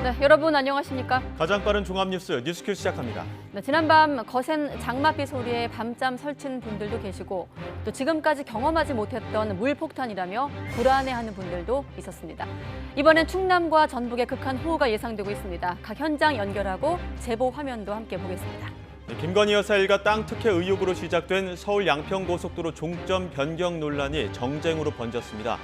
네, 여러분 안녕하십니까? 가장 빠른 종합뉴스 뉴스큐 시작합니다. 네, 지난밤 거센 장맛비 소리에 밤잠 설친 분들도 계시고 또 지금까지 경험하지 못했던 물폭탄이라며 불안해하는 분들도 있었습니다. 이번엔 충남과 전북에 극한 호우가 예상되고 있습니다. 각 현장 연결하고 제보 화면도 함께 보겠습니다. 김건희 여사 일가 땅 특혜 의혹으로 시작된 서울 양평고속도로 종점 변경 논란이 정쟁으로 번졌습니다.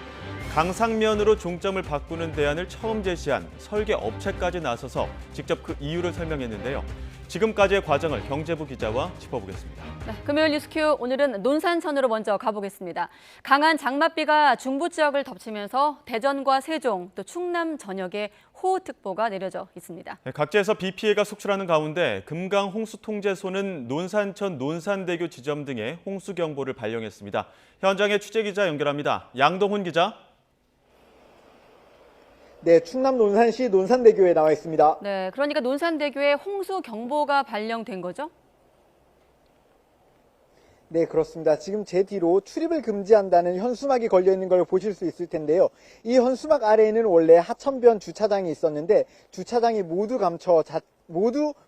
강상면으로 종점을 바꾸는 대안을 처음 제시한 설계 업체까지 나서서 직접 그 이유를 설명했는데요. 지금까지의 과정을 경제부 기자와 짚어보겠습니다. 네, 금요일 뉴스큐 오늘은 논산천으로 먼저 가보겠습니다. 강한 장맛비가 중부 지역을 덮치면서 대전과 세종, 또 충남 전역에 호우특보가 내려져 있습니다. 네, 각지에서 비 피해가 속출하는 가운데 금강 홍수통제소는 논산천 논산대교 지점 등에 홍수경보를 발령했습니다. 현장에 취재기자 연결합니다. 양동훈 기자. 네, 충남 논산시 논산대교에 나와 있습니다. 네, 그러니까 논산대교에 홍수 경보가 발령된 거죠? 네, 그렇습니다. 지금 제 뒤로 출입을 금지한다는 현수막이 걸려 있는 걸 보실 수 있을 텐데요. 이 현수막 아래에는 원래 하천변 주차장이 있었는데 주차장이 모두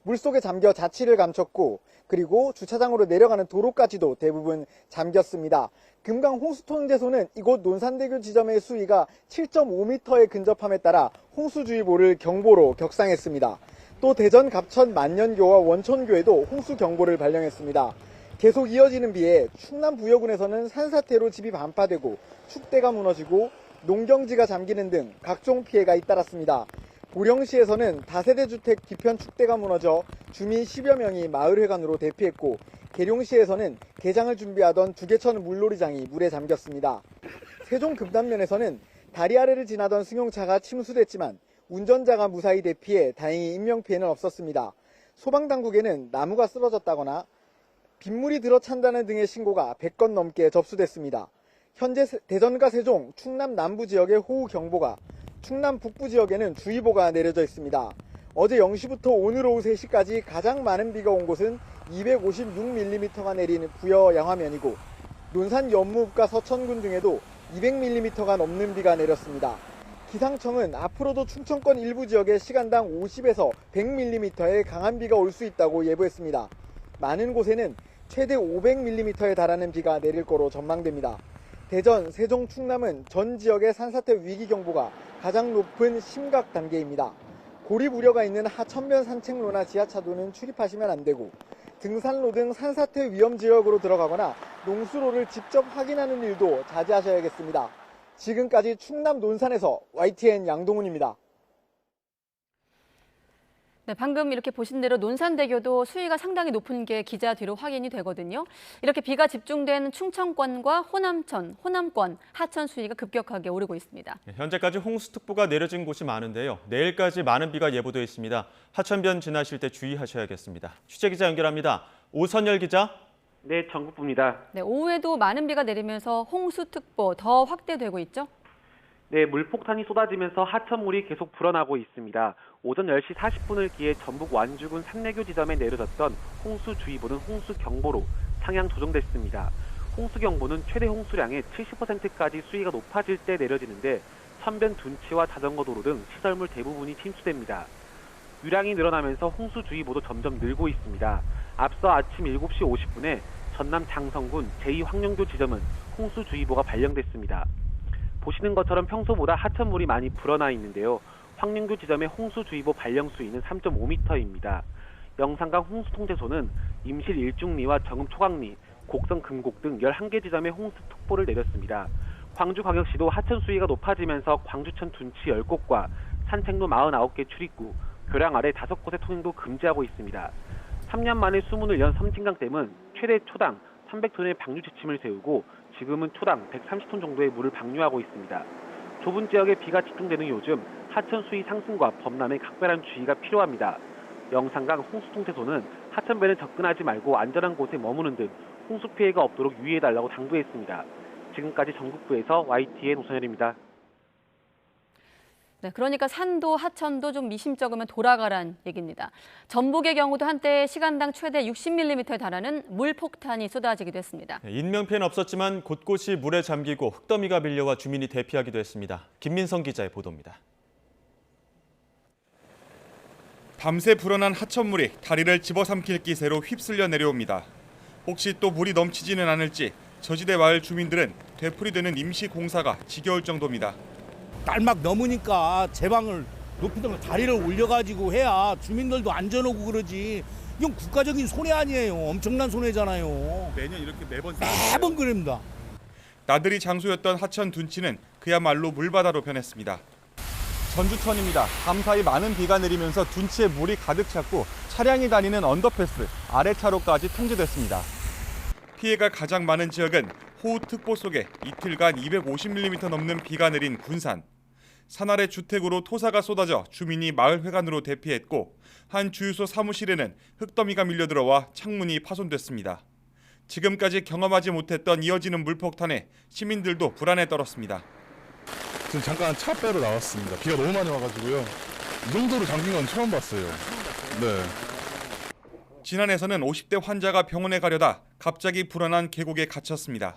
물속에 잠겨 자취를 감췄고 그리고 주차장으로 내려가는 도로까지도 대부분 잠겼습니다. 금강 홍수통제소는 이곳 논산대교 지점의 수위가 7.5m에 근접함에 따라 홍수주의보를 경보로 격상했습니다. 또 대전 갑천 만년교와 원천교에도 홍수경보를 발령했습니다. 계속 이어지는 비에 충남 부여군에서는 산사태로 집이 반파되고 축대가 무너지고 농경지가 잠기는 등 각종 피해가 잇따랐습니다. 보령시에서는 다세대 주택 뒤편 축대가 무너져 주민 10여 명이 마을회관으로 대피했고 계룡시에서는 개장을 준비하던 두개천 물놀이장이 물에 잠겼습니다. 세종 금단면에서는 다리 아래를 지나던 승용차가 침수됐지만 운전자가 무사히 대피해 다행히 인명피해는 없었습니다. 소방당국에는 나무가 쓰러졌다거나 빗물이 들어찬다는 등의 신고가 100건 넘게 접수됐습니다. 현재 대전과 세종, 충남 남부 지역에 호우경보가, 충남 북부 지역에는 주의보가 내려져 있습니다. 어제 0시부터 오늘 오후 3시까지 가장 많은 비가 온 곳은 256mm가 내린 부여 양화면이고 논산 연무읍과 서천군 등에도 200mm가 넘는 비가 내렸습니다. 기상청은 앞으로도 충청권 일부 지역에 시간당 50에서 100mm의 강한 비가 올 수 있다고 예보했습니다. 많은 곳에는 최대 500mm에 달하는 비가 내릴 거로 전망됩니다. 대전, 세종, 충남은 전 지역의 산사태 위기경보가 가장 높은 심각 단계입니다. 고립 우려가 있는 하천변 산책로나 지하차도는 출입하시면 안 되고 등산로 등 산사태 위험 지역으로 들어가거나 농수로를 직접 확인하는 일도 자제하셔야겠습니다. 지금까지 충남 논산에서 YTN 양동훈입니다. 네, 방금 이렇게 보신 대로 논산대교도 수위가 상당히 높은 게 기자 뒤로 확인이 되거든요. 이렇게 비가 집중된 충청권과 호남권, 하천 수위가 급격하게 오르고 있습니다. 현재까지 홍수특보가 내려진 곳이 많은데요. 내일까지 많은 비가 예보되어 있습니다. 하천변 지나실 때 주의하셔야겠습니다. 취재기자 연결합니다. 오선열 기자. 네, 전국부입니다. 네, 오후에도 많은 비가 내리면서 홍수특보 더 확대되고 있죠? 네, 물폭탄이 쏟아지면서 하천물이 계속 불어나고 있습니다. 오전 10시 40분을 기해 전북 완주군 산내교 지점에 내려졌던 홍수주의보는 홍수경보로 상향 조정됐습니다. 홍수경보는 최대 홍수량의 70%까지 수위가 높아질 때 내려지는데 천변 둔치와 자전거 도로 등 시설물 대부분이 침수됩니다. 유량이 늘어나면서 홍수주의보도 점점 늘고 있습니다. 앞서 아침 7시 50분에 전남 장성군 제2황령교 지점은 홍수주의보가 발령됐습니다. 보시는 것처럼 평소보다 하천물이 많이 불어나 있는데요. 황령교 지점의 홍수주의보 발령 수위는 3.5m입니다. 영산강 홍수통제소는 임실 일중리와 정읍 초강리, 곡성 금곡 등 11개 지점에 홍수특보를 내렸습니다. 광주광역시도 하천 수위가 높아지면서 광주천 둔치 10곳과 산책로 49개 출입구, 교량 아래 5곳의 통행도 금지하고 있습니다. 3년 만에 수문을 연 섬진강댐은 최대 초당 300톤의 방류 지침을 세우고 지금은 초당 130톤 정도의 물을 방류하고 있습니다. 좁은 지역에 비가 집중되는 요즘 하천 수위 상승과 범람에 각별한 주의가 필요합니다. 영산강 홍수통제소는 하천변에 접근하지 말고 안전한 곳에 머무는 등 홍수 피해가 없도록 유의해달라고 당부했습니다. 지금까지 전국부에서 YTN 오선열입니다. 네, 그러니까 산도 하천도 좀 미심쩍으면 돌아가란 얘기입니다. 전북의 경우도 한때 시간당 최대 60mm에 달하는 물폭탄이 쏟아지기도 했습니다. 인명피해는 없었지만 곳곳이 물에 잠기고 흙더미가 밀려와 주민이 대피하기도 했습니다. 김민성 기자의 보도입니다. 밤새 불어난 하천물이 다리를 집어삼킬 기세로 휩쓸려 내려옵니다. 혹시 또 물이 넘치지는 않을지 저지대 마을 주민들은 되풀이되는 임시 공사가 지겨울 정도입니다. 딸막 넘으니까 제방을 높이든 다리를 올려가지고 해야 주민들도 안전하고 그러지. 이건 국가적인 손해 아니에요. 엄청난 손해잖아요. 매년 이렇게 매번 그럽니다. 나들이 장소였던 하천 둔치는 그야말로 물바다로 변했습니다. 전주천입니다. 밤사이 많은 비가 내리면서 둔치에 물이 가득 찼고 차량이 다니는 언더패스 아래차로까지 통제됐습니다. 피해가 가장 많은 지역은 호우특보 속에 이틀간 250mm 넘는 비가 내린 군산. 산 아래 주택으로 토사가 쏟아져 주민이 마을 회관으로 대피했고 한 주유소 사무실에는 흙더미가 밀려들어와 창문이 파손됐습니다. 지금까지 경험하지 못했던 이어지는 물폭탄에 시민들도 불안에 떨었습니다. 지금 잠깐 차 빼러 나왔습니다. 비가 너무 많이 와가지고요. 이 정도로 잠긴 건 처음 봤어요. 네. 진안에서는 50대 환자가 병원에 가려다 갑자기 불어난 계곡에 갇혔습니다.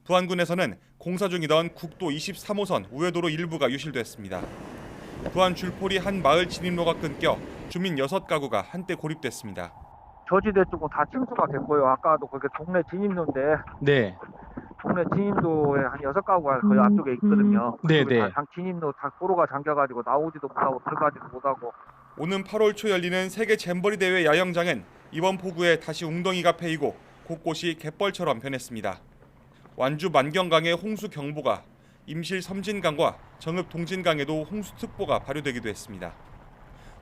부안군에서는 공사 중이던 국도 23호선 우회도로 일부가 유실됐습니다. 부안 줄포리 한 마을 진입로가 끊겨 주민 6가구가 한때 고립됐습니다. 저지대 쪽은 다 침수가 됐고요. 아까도 그게 동네 진입로인데 네. 동네 진입로에 한 6가구가 거의 앞쪽에 있거든요. 네네. 진입로 다 도로가 잠겨가지고 나오지도 못하고 들어가지도 못하고. 오는 8월 초 열리는 세계 잼버리 대회 야영장은 이번 폭우에 다시 웅덩이가 패이고 곳곳이 갯벌처럼 변했습니다. 완주 만경강의 홍수경보가, 임실 섬진강과 정읍 동진강에도 홍수특보가 발효되기도 했습니다.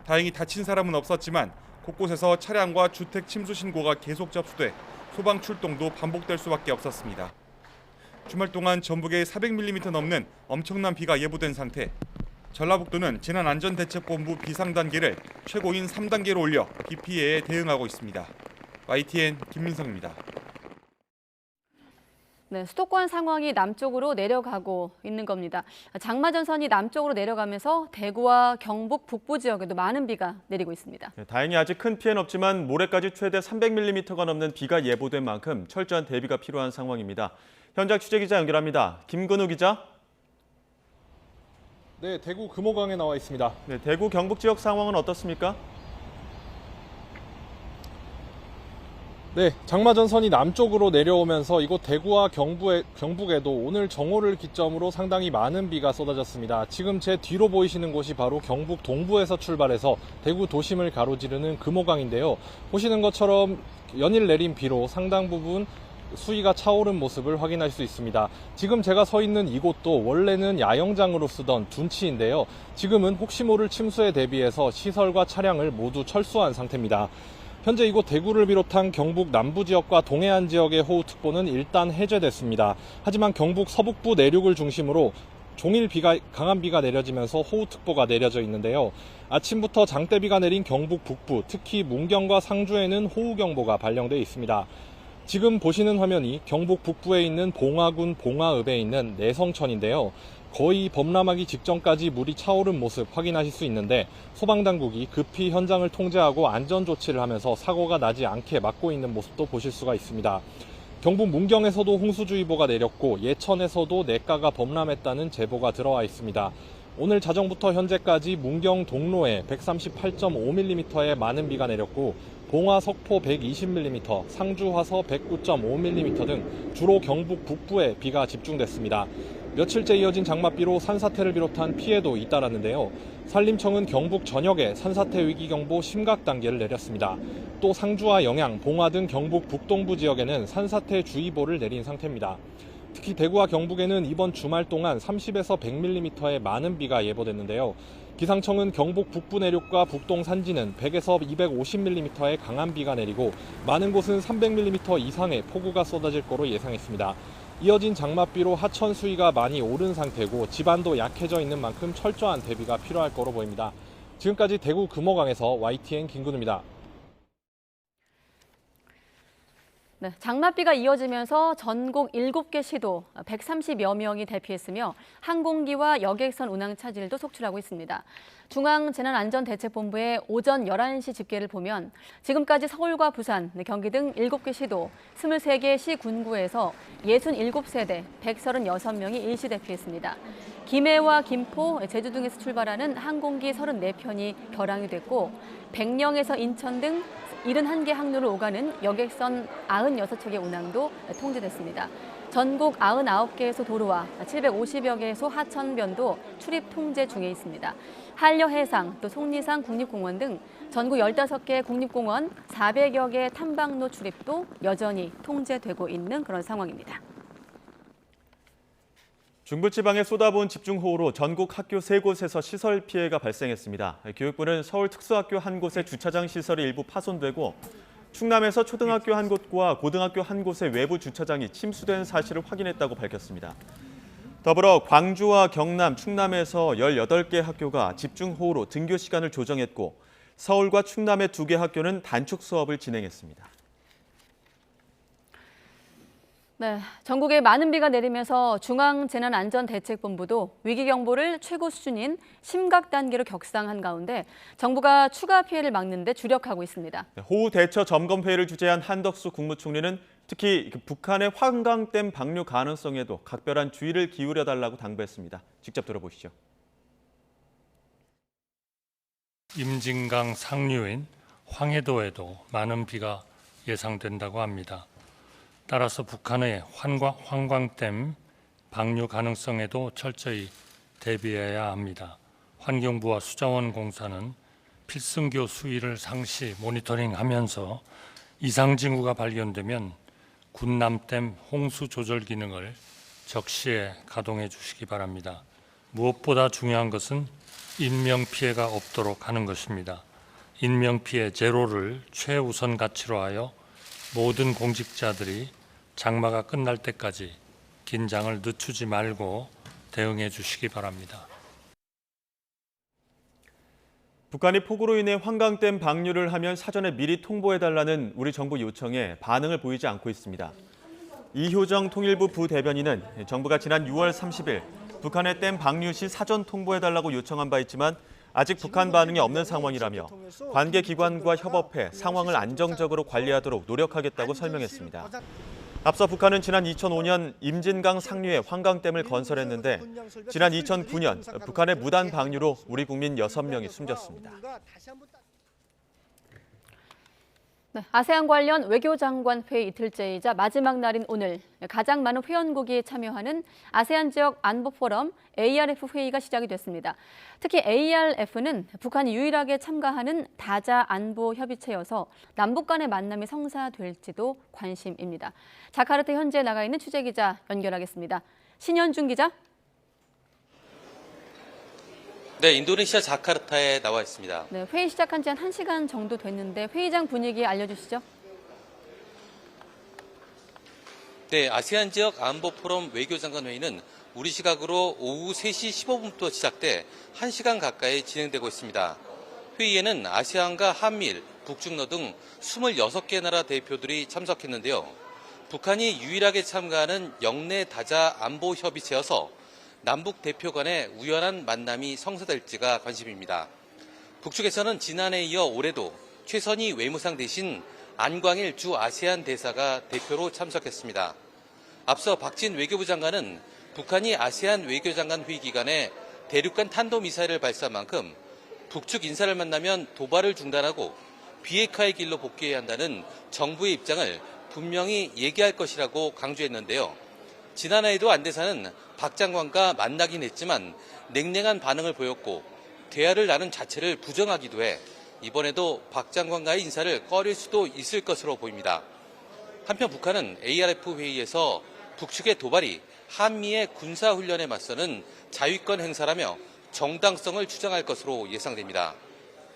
다행히 다친 사람은 없었지만 곳곳에서 차량과 주택 침수 신고가 계속 접수돼 소방 출동도 반복될 수밖에 없었습니다. 주말 동안 전북에 400mm 넘는 엄청난 비가 예보된 상태. 전라북도는 재난안전대책본부 비상단계를 최고인 3단계로 올려 비 피해에 대응하고 있습니다. YTN 김민성입니다. 네, 수도권 상황이 남쪽으로 내려가고 있는 겁니다. 장마전선이 남쪽으로 내려가면서 대구와 경북 북부 지역에도 많은 비가 내리고 있습니다. 다행히 아직 큰 피해는 없지만 모레까지 최대 300mm가 넘는 비가 예보된 만큼 철저한 대비가 필요한 상황입니다. 현장 취재기자 연결합니다. 김근우 기자. 네, 대구 금호강에 나와 있습니다. 네, 대구 경북 지역 상황은 어떻습니까? 네, 장마전선이 남쪽으로 내려오면서 이곳 대구와 경북에도 오늘 정오를 기점으로 상당히 많은 비가 쏟아졌습니다. 지금 제 뒤로 보이시는 곳이 바로 경북 동부에서 출발해서 대구 도심을 가로지르는 금호강인데요. 보시는 것처럼 연일 내린 비로 상당 부분 수위가 차오른 모습을 확인할 수 있습니다. 지금 제가 서 있는 이곳도 원래는 야영장으로 쓰던 둔치인데요. 지금은 혹시 모를 침수에 대비해서 시설과 차량을 모두 철수한 상태입니다. 현재 이곳 대구를 비롯한 경북 남부 지역과 동해안 지역의 호우특보는 일단 해제됐습니다. 하지만 경북 서북부 내륙을 중심으로 종일 강한 비가 내려지면서 호우특보가 내려져 있는데요. 아침부터 장대비가 내린 경북 북부, 특히 문경과 상주에는 호우경보가 발령돼 있습니다. 지금 보시는 화면이 경북 북부에 있는 봉화군 봉화읍에 있는 내성천인데요. 거의 범람하기 직전까지 물이 차오른 모습 확인하실 수 있는데 소방당국이 급히 현장을 통제하고 안전조치를 하면서 사고가 나지 않게 막고 있는 모습도 보실 수가 있습니다. 경북 문경에서도 홍수주의보가 내렸고 예천에서도 냇가가 범람했다는 제보가 들어와 있습니다. 오늘 자정부터 현재까지 문경 동로에 138.5mm의 많은 비가 내렸고 봉화 석포 120mm, 상주 화서 109.5mm 등 주로 경북 북부에 비가 집중됐습니다. 며칠째 이어진 장맛비로 산사태를 비롯한 피해도 잇따랐는데요. 산림청은 경북 전역에 산사태 위기경보 심각 단계를 내렸습니다. 또 상주와 영양, 봉화 등 경북 북동부 지역에는 산사태 주의보를 내린 상태입니다. 특히 대구와 경북에는 이번 주말 동안 30에서 100mm의 많은 비가 예보됐는데요. 기상청은 경북 북부 내륙과 북동 산지는 100에서 250mm의 강한 비가 내리고 많은 곳은 300mm 이상의 폭우가 쏟아질 거로 예상했습니다. 이어진 장맛비로 하천 수위가 많이 오른 상태고 지반도 약해져 있는 만큼 철저한 대비가 필요할 거로 보입니다. 지금까지 대구 금호강에서 YTN 김근우입니다. 네, 장맛비가 이어지면서 전국 7개 시도 130여 명이 대피했으며 항공기와 여객선 운항 차질도 속출하고 있습니다. 중앙재난안전대책본부의 오전 11시 집계를 보면 지금까지 서울과 부산, 경기 등 7개 시도 23개 시 군구에서 67세대 136명이 일시 대피했습니다. 김해와 김포, 제주 등에서 출발하는 항공기 34편이 결항이 됐고 백령에서 인천 등 71개 항로를 오가는 여객선 96척의 운항도 통제됐습니다. 전국 99개소 도로와 750여 개소 하천변도 출입 통제 중에 있습니다. 한려해상, 또 속리산 국립공원 등 전국 15개 국립공원 400여 개 탐방로 출입도 여전히 통제되고 있는 그런 상황입니다. 중부지방에 쏟아부은 집중호우로 전국 학교 3곳에서 시설 피해가 발생했습니다. 교육부는 서울 특수학교 한 곳의 주차장 시설이 일부 파손되고 충남에서 초등학교 한 곳과 고등학교 한 곳의 외부 주차장이 침수된 사실을 확인했다고 밝혔습니다. 더불어 광주와 경남, 충남에서 18개 학교가 집중호우로 등교 시간을 조정했고 서울과 충남의 2개 학교는 단축 수업을 진행했습니다. 네, 전국에 많은 비가 내리면서 중앙재난안전대책본부도 위기경보를 최고 수준인 심각 단계로 격상한 가운데 정부가 추가 피해를 막는 데 주력하고 있습니다. 호우 대처 점검회의를 주재한 한덕수 국무총리는 특히 북한의 환강댐 방류 가능성에도 각별한 주의를 기울여달라고 당부했습니다. 직접 들어보시죠. 임진강 상류인 황해도에도 많은 비가 예상된다고 합니다. 따라서 북한의 환광댐 방류 가능성에도 철저히 대비해야 합니다. 환경부와 수자원 공사는 필승교 수위를 상시 모니터링하면서 이상 징후가 발견되면 군남댐 홍수 조절 기능을 적시에 가동해 주시기 바랍니다. 무엇보다 중요한 것은 인명 피해가 없도록 하는 것입니다. 인명 피해 제로를 최우선 가치로 하여 모든 공직자들이 장마가 끝날 때까지 긴장을 늦추지 말고 대응해 주시기 바랍니다. 북한이 폭우로 인해 환강댐 방류를 하면 사전에 미리 통보해달라는 우리 정부 요청에 반응을 보이지 않고 있습니다. 이효정 통일부 부대변인은 정부가 지난 6월 30일 북한의 댐 방류 시 사전 통보해달라고 요청한 바 있지만 아직 북한 반응이 없는 상황이라며 관계 기관과 협업해 상황을 안정적으로 관리하도록 노력하겠다고 설명했습니다. 앞서 북한은 지난 2005년 임진강 상류에 환강댐을 건설했는데 지난 2009년 북한의 무단 방류로 우리 국민 6명이 숨졌습니다. 네, 아세안 관련 외교장관 회의 이틀째이자 마지막 날인 오늘 가장 많은 회원국이 참여하는 아세안 지역 안보 포럼 ARF 회의가 시작이 됐습니다. 특히 ARF는 북한이 유일하게 참가하는 다자 안보 협의체여서 남북 간의 만남이 성사될지도 관심입니다. 자카르타 현지에 나가 있는 취재기자 연결하겠습니다. 신현중 기자. 네, 인도네시아 자카르타에 나와 있습니다. 네, 회의 시작한 지 한 1시간 정도 됐는데 회의장 분위기 알려주시죠. 네, 아세안 지역 안보 포럼 외교장관 회의는 우리 시각으로 오후 3시 15분부터 시작돼 1시간 가까이 진행되고 있습니다. 회의에는 아세안과 한미일, 북중러 등 26개 나라 대표들이 참석했는데요. 북한이 유일하게 참가하는 영내 다자 안보 협의체여서 남북 대표 간의 우연한 만남이 성사될지가 관심입니다. 북측에서는 지난해에 이어 올해도 최선희 외무상 대신 안광일 주 아세안 대사가 대표로 참석했습니다. 앞서 박진 외교부 장관은 북한이 아세안 외교장관 회의 기간에 대륙간 탄도미사일을 발사한 만큼 북측 인사를 만나면 도발을 중단하고 비핵화의 길로 복귀해야 한다는 정부의 입장을 분명히 얘기할 것이라고 강조했는데요. 지난해에도 안 대사는 박 장관과 만나긴 했지만 냉랭한 반응을 보였고 대화를 나눈 자체를 부정하기도 해 이번에도 박 장관과의 인사를 꺼릴 수도 있을 것으로 보입니다. 한편 북한은 ARF 회의에서 북측의 도발이 한미의 군사훈련에 맞서는 자위권 행사라며 정당성을 주장할 것으로 예상됩니다.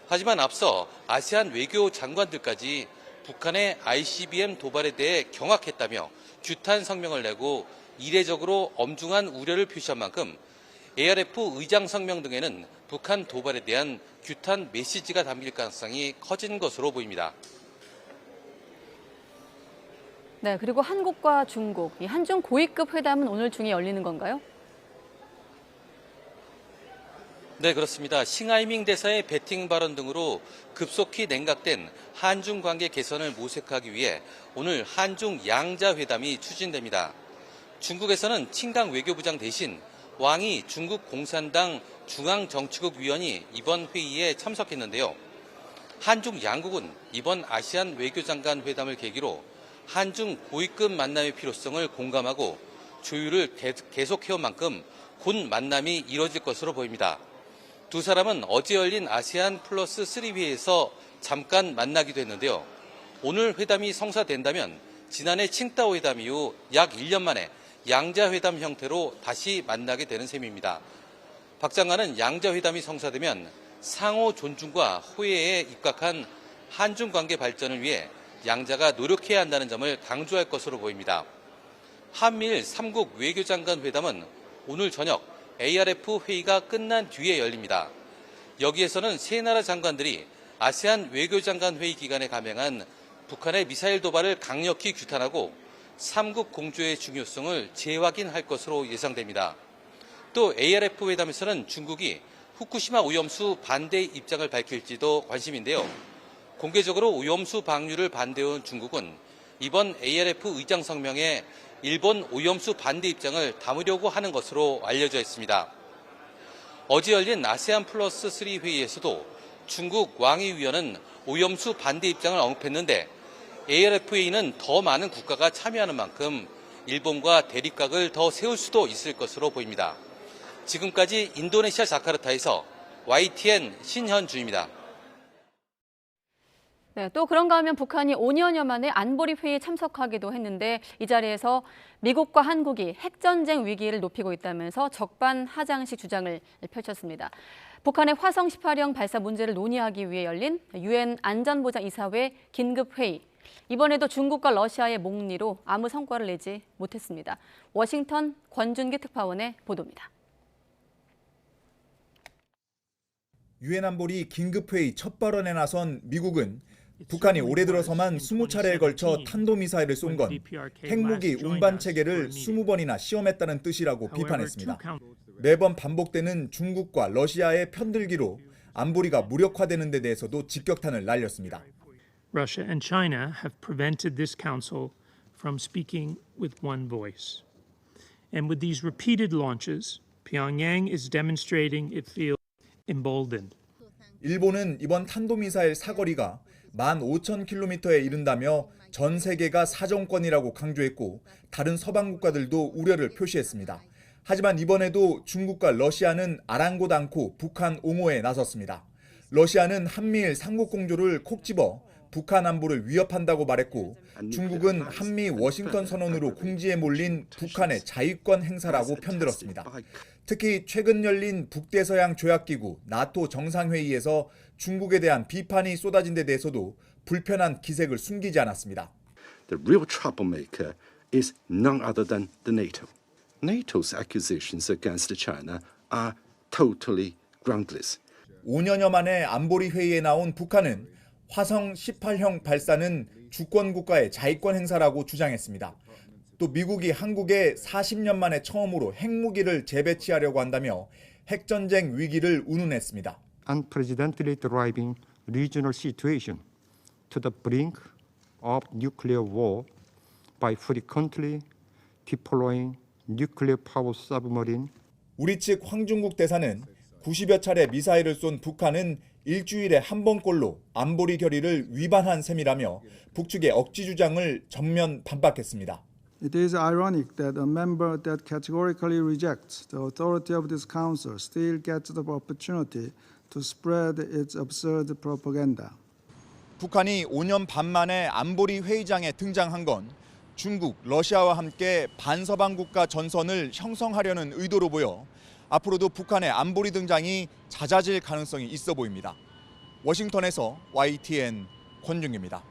하지만 앞서 아세안 외교 장관들까지 북한의 ICBM 도발에 대해 경악했다며 규탄 성명을 내고 이례적으로 엄중한 우려를 표시한 만큼 ARF 의장 성명 등에는 북한 도발에 대한 규탄 메시지가 담길 가능성이 커진 것으로 보입니다. 네, 그리고 한국과 중국, 이 한중 고위급 회담은 오늘 중에 열리는 건가요? 네, 그렇습니다. 싱하이밍 대사의 배팅 발언 등으로 급속히 냉각된 한중 관계 개선을 모색하기 위해 오늘 한중 양자 회담이 추진됩니다. 중국에서는 칭강 외교부장 대신 왕이 중국 공산당 중앙정치국 위원이 이번 회의에 참석했는데요. 한중 양국은 이번 아시안 외교장관 회담을 계기로 한중 고위급 만남의 필요성을 공감하고 조율을 계속해온 만큼 곧 만남이 이뤄질 것으로 보입니다. 두 사람은 어제 열린 아세안 플러스 3회에서 잠깐 만나기도 했는데요. 오늘 회담이 성사된다면 지난해 칭다오 회담 이후 약 1년 만에 양자회담 형태로 다시 만나게 되는 셈입니다. 박 장관은 양자회담이 성사되면 상호 존중과 호혜에 입각한 한중 관계 발전을 위해 양자가 노력해야 한다는 점을 강조할 것으로 보입니다. 한미일 3국 외교장관 회담은 오늘 저녁 ARF 회의가 끝난 뒤에 열립니다. 여기에서는 세 나라 장관들이 아세안 외교장관 회의 기간에 감행한 북한의 미사일 도발을 강력히 규탄하고 3국 공조의 중요성을 재확인할 것으로 예상됩니다. 또 ARF 회담에서는 중국이 후쿠시마 오염수 반대 입장을 밝힐지도 관심인데요. 공개적으로 오염수 방류를 반대해온 중국은 이번 ARF 의장 성명에 일본 오염수 반대 입장을 담으려고 하는 것으로 알려져 있습니다. 어제 열린 아세안 플러스 3 회의에서도 중국 왕이 위원은 오염수 반대 입장을 언급했는데 ARF에는 더 많은 국가가 참여하는 만큼 일본과 대립각을 더 세울 수도 있을 것으로 보입니다. 지금까지 인도네시아 자카르타에서 YTN 신현주입니다. 네, 또 그런가 하면 북한이 5년여 만에 안보리 회의에 참석하기도 했는데 이 자리에서 미국과 한국이 핵전쟁 위기를 높이고 있다면서 적반하장식 주장을 펼쳤습니다. 북한의 화성 18형 발사 문제를 논의하기 위해 열린 UN 안전보장이사회 긴급회의. 이번에도 중국과 러시아의 목리로 아무 성과를 내지 못했습니다. 워싱턴 권준기 특파원의 보도입니다. 유엔 안보리 긴급회의 첫 발언에 나선 미국은 북한이 올해 들어서만 20차례에 걸쳐 탄도미사일을 쏜 건 핵무기 운반 체계를 20번이나 시험했다는 뜻이라고 비판했습니다. 매번 반복되는 중국과 러시아의 편들기로 안보리가 무력화되는 데 대해서도 직격탄을 날렸습니다. Russia and China have prevented this council from speaking with one voice. And with these repeated launches, Pyongyang is demonstrating it feels emboldened. 일본은 이번 탄도미사일 사거리가 15,000km에 이른다며 전 세계가 사정권이라고 강조했고 다른 서방 국가들도 우려를 표시했습니다. 하지만 이번에도 중국과 러시아는 아랑곳 않고 북한 옹호에 나섰습니다. 러시아는 한미일 3국 공조를 콕 집어 북한 안보를 위협한다고 말했고 중국은 한미 워싱턴 선언으로 궁지에 몰린 북한의 자위권 행사라고 편들었습니다. 특히 최근 열린 북대서양 조약기구 나토 정상회의에서 중국에 대한 비판이 쏟아진 데 대해서도 불편한 기색을 숨기지 않았습니다. The real troublemaker is none other than the NATO. NATO's accusations against China are totally groundless. 5년여 만에 안보리 회의에 나온 북한은 화성 18형 발사는 주권 국가의 자위권 행사라고 주장했습니다. 또 미국이 한국에 40년 만에 처음으로 핵무기를 재배치하려고 한다며 핵전쟁 위기를 운운했습니다. Unprecedentedly driving regional situation to the brink of nuclear war by frequently deploying nuclear power submarine. 우리 측 황중국 대사는 90여 차례 미사일을 쏜 북한은 일주일에 한 번꼴로 안보리 결의를 위반한 셈이라며 북측의 억지 주장을 전면 반박했습니다. It is ironic that a member that categorically rejects the authority of this council still gets the opportunity to spread its absurd propaganda. 북한이 5년 반 만에 안보리 회의장에 등장한 건 중국, 러시아와 함께 반서방 국가 전선을 형성하려는 의도로 보여 앞으로도 북한의 안보리 등장이 잦아질 가능성이 있어 보입니다. 워싱턴에서 YTN 권준기입니다.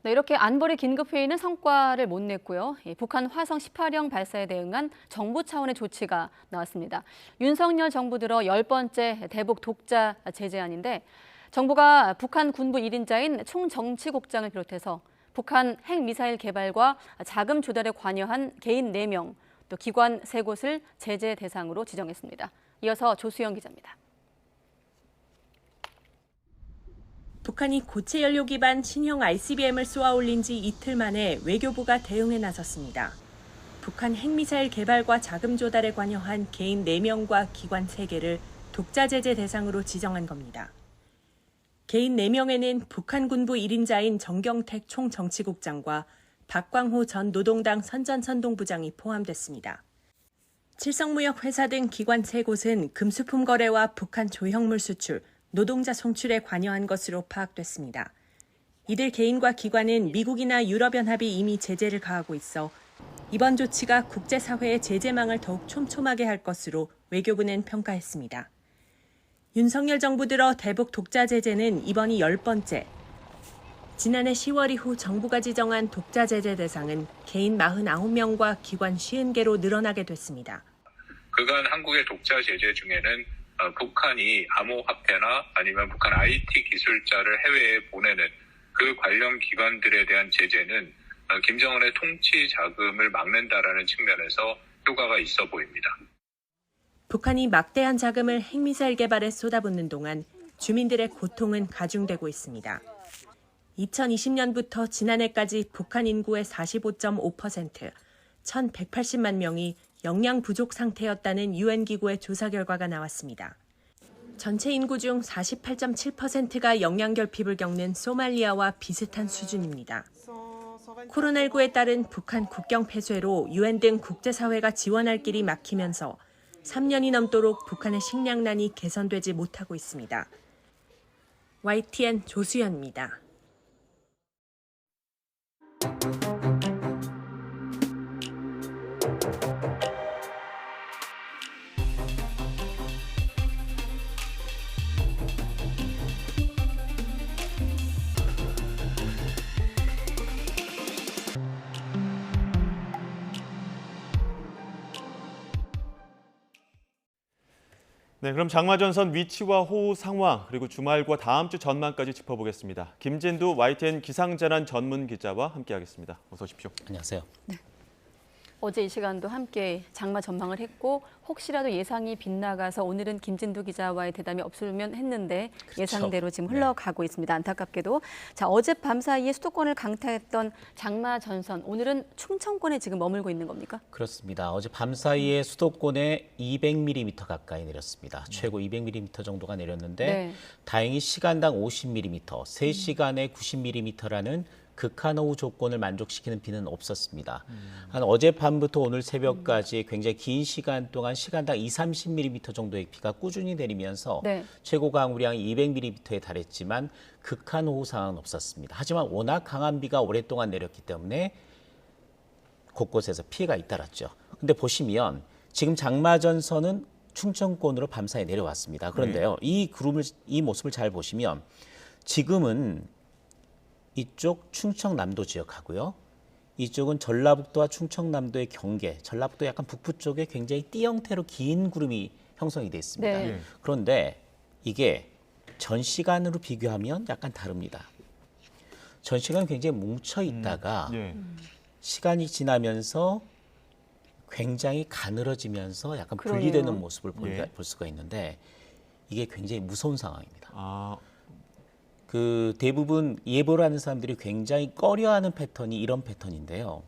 네, 이렇게 안보리 긴급회의는 성과를 못 냈고요. 북한 화성 18형 발사에 대응한 정부 차원의 조치가 나왔습니다. 윤석열 정부 들어 10번째 대북 독자 제재안인데 정부가 북한 군부 1인자인 총정치국장을 비롯해서 북한 핵미사일 개발과 자금 조달에 관여한 개인 4명, 또 기관 3곳을 제재 대상으로 지정했습니다. 이어서 조수영 기자입니다. 북한이 고체 연료 기반 신형 ICBM을 쏘아 올린 지 이틀 만에 외교부가 대응에 나섰습니다. 북한 핵미사일 개발과 자금 조달에 관여한 개인 4명과 기관 3개를 독자 제재 대상으로 지정한 겁니다. 개인 4명에는 북한 군부 1인자인 정경택 총정치국장과 박광호 전 노동당 선전선동부장이 포함됐습니다. 칠성무역회사 등 기관 3곳은 금수품 거래와 북한 조형물 수출, 노동자 송출에 관여한 것으로 파악됐습니다. 이들 개인과 기관은 미국이나 유럽연합이 이미 제재를 가하고 있어 이번 조치가 국제사회의 제재망을 더욱 촘촘하게 할 것으로 외교부는 평가했습니다. 윤석열 정부 들어 대북 독자 제재는 이번이 10번째. 지난해 10월 이후 정부가 지정한 독자 제재 대상은 개인 49명과 기관 50개로 늘어나게 됐습니다. 그간 한국의 독자 제재 중에는 북한이 암호화폐나 아니면 북한 IT 기술자를 해외에 보내는 그 관련 기관들에 대한 제재는 김정은의 통치 자금을 막는다라는 측면에서 효과가 있어 보입니다. 북한이 막대한 자금을 핵미사일 개발에 쏟아붓는 동안 주민들의 고통은 가중되고 있습니다. 2020년부터 지난해까지 북한 인구의 45.5%, 1,180만 명이 영양 부족 상태였다는 유엔기구의 조사 결과가 나왔습니다. 전체 인구 중 48.7%가 영양 결핍을 겪는 소말리아와 비슷한 수준입니다. 코로나19에 따른 북한 국경 폐쇄로 유엔 등 국제사회가 지원할 길이 막히면서 3년이 넘도록 북한의 식량난이 개선되지 못하고 있습니다. YTN 조수연입니다. 네, 그럼 장마전선 위치와 호우 상황 그리고 주말과 다음 주 전망까지 짚어보겠습니다. 김진두 YTN 기상재난 전문 기자와 함께하겠습니다. 어서 오십시오. 안녕하세요. 네. 어제 이 시간도 함께 장마 전망을 했고 혹시라도 예상이 빗나가서 오늘은 김진두 기자와의 대담이 없으면 했는데 그렇죠. 예상대로 지금 흘러가고 있습니다. 안타깝게도. 자, 어젯밤 사이에 수도권을 강타했던 장마 전선, 오늘은 충청권에 지금 머물고 있는 겁니까? 그렇습니다. 어제 밤 사이에 수도권에 200mm 가까이 내렸습니다. 최고 200mm 정도가 내렸는데 네. 다행히 시간당 50mm, 3시간에 90mm라는 극한호우 조건을 만족시키는 비는 없었습니다. 한 어젯밤부터 오늘 새벽까지 굉장히 긴 시간 동안 시간당 20-30mm 정도의 비가 꾸준히 내리면서 네. 최고 강우량이 200mm에 달했지만 극한호우 상황은 없었습니다. 하지만 워낙 강한 비가 오랫동안 내렸기 때문에 곳곳에서 피해가 잇따랐죠. 근데 보시면 지금 장마전선은 충청권으로 밤사이 내려왔습니다. 그런데요, 이 모습을 잘 보시면 지금은 이쪽 충청남도 지역하고요. 이쪽은 전라북도와 충청남도의 경계, 전라북도 약간 북부 쪽에 굉장히 띠 형태로 긴 구름이 형성이 돼 있습니다. 네. 그런데 이게 전 시간으로 비교하면 약간 다릅니다. 전 시간은 굉장히 뭉쳐 있다가 시간이 지나면서 굉장히 가늘어지면서 약간 분리되는 모습을 볼 수가 있는데 이게 굉장히 무서운 상황입니다. 대부분 예보를 하는 사람들이 굉장히 꺼려하는 패턴이 이런 패턴인데요.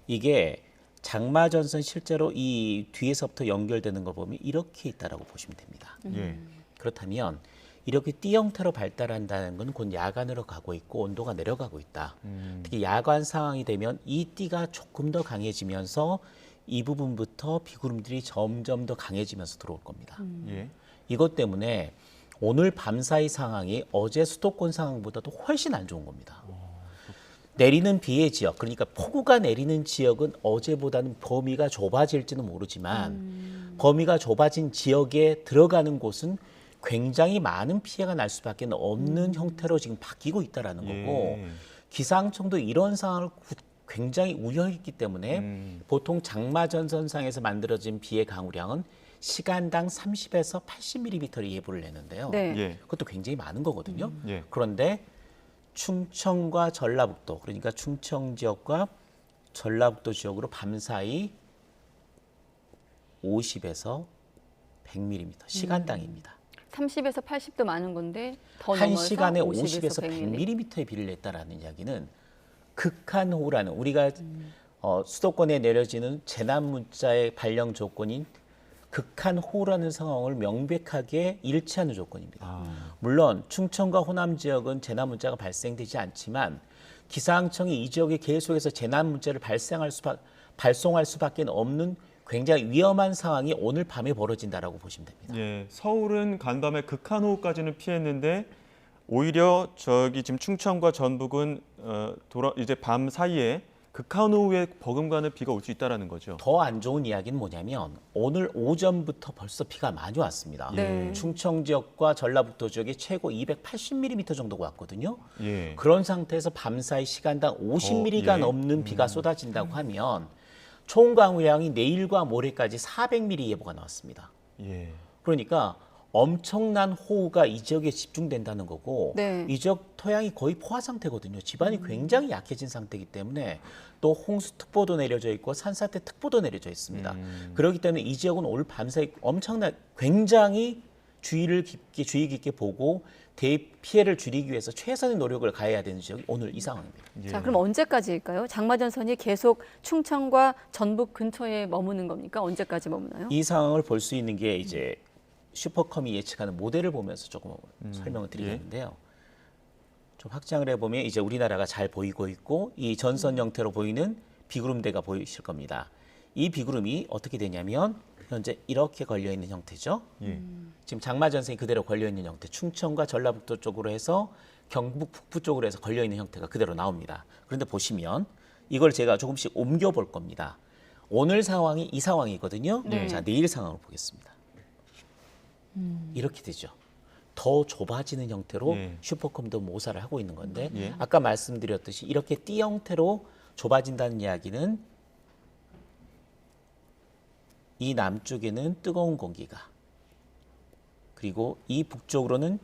이게 장마전선 실제로 이 뒤에서부터 연결되는 걸 보면 이렇게 있다라고 보시면 됩니다. 그렇다면 이렇게 띠 형태로 발달한다는 건 곧 야간으로 가고 있고 온도가 내려가고 있다. 특히 야간 상황이 되면 이 띠가 조금 더 강해지면서 이 부분부터 비구름들이 점점 더 강해지면서 들어올 겁니다. 이것 때문에 오늘 밤사이 상황이 어제 수도권 상황보다도 훨씬 안 좋은 겁니다. 내리는 비의 지역, 그러니까 폭우가 내리는 지역은 어제보다는 범위가 좁아질지는 모르지만 범위가 좁아진 지역에 들어가는 곳은 굉장히 많은 피해가 날 수밖에 없는 형태로 지금 바뀌고 있다는 거고 기상청도 이런 상황을 굉장히 우려했기 때문에 보통 장마전선상에서 만들어진 비의 강우량은 시간당 30에서 80mm를 예보를 내는데요. 그것도 굉장히 많은 거거든요. 그런데 충청과 전라북도, 그러니까 충청 지역과 전라북도 지역으로 밤사이 50에서 100mm 시간당입니다. 30에서 80도 많은 건데 더 한 넘어서 시간에 50에서 100mm의 비를 냈다라는 이야기는 극한호우라는 우리가 수도권에 내려지는 재난 문자의 발령 조건인 극한호우라는 상황을 명백하게 일치하는 조건입니다. 물론 충청과 호남 지역은 재난 문자가 발생되지 않지만 기상청이 이 지역에 계속해서 재난 문자를 발송할 수밖에 없는 굉장히 위험한 상황이 오늘 밤에 벌어진다라고 보시면 됩니다. 예, 서울은 간밤에 극한호우까지는 피했는데 오히려 저기 지금 충청과 전북은 이제 밤 사이에 극한호우에 버금가는 비가 올 수 있다라는 거죠. 더 안 좋은 이야기는 뭐냐면 오늘 오전부터 벌써 비가 많이 왔습니다. 네. 충청 지역과 전라북도 지역에 최고 280mm 정도가 왔거든요. 예. 그런 상태에서 밤사이 시간당 50mm가 예. 넘는 비가 쏟아진다고 하면 총 강우량이 내일과 모레까지 400mm 예보가 나왔습니다. 예. 그러니까 엄청난 호우가 이 지역에 집중된다는 거고 네. 이 지역 토양이 거의 포화 상태거든요. 지반이 굉장히 약해진 상태이기 때문에 또 홍수특보도 내려져 있고 산사태특보도 내려져 있습니다. 그렇기 때문에 이 지역은 오늘 밤사이 굉장히 주의 깊게 보고 피해를 줄이기 위해서 최선의 노력을 가해야 되는 지역이 오늘 이 상황입니다. 자, 그럼 언제까지일까요? 장마전선이 계속 충청과 전북 근처에 머무는 겁니까? 언제까지 머무나요? 이 상황을 볼 수 있는 게 이제 슈퍼컴이 예측하는 모델을 보면서 조금 설명을 드리겠는데요. 좀 확장을 해보면 이제 우리나라가 잘 보이고 있고 이 전선 형태로 보이는 비구름대가 보이실 겁니다. 이 비구름이 어떻게 되냐면 현재 이렇게 걸려있는 형태죠. 지금 장마전선이 그대로 걸려있는 형태, 충청과 전라북도 쪽으로 해서 경북 북부 쪽으로 해서 걸려있는 형태가 그대로 나옵니다. 그런데 보시면 이걸 제가 조금씩 옮겨볼 겁니다. 오늘 상황이 이 상황이거든요. 네. 자, 내일 상황을 보겠습니다. 이렇게 되죠. 더 좁아지는 형태로 슈퍼컴도 모사를 하고 있는 건데 아까 말씀드렸듯이 이렇게 띠 형태로 좁아진다는 이야기는 이 남쪽에는 뜨거운 공기가 그리고 이 북쪽으로는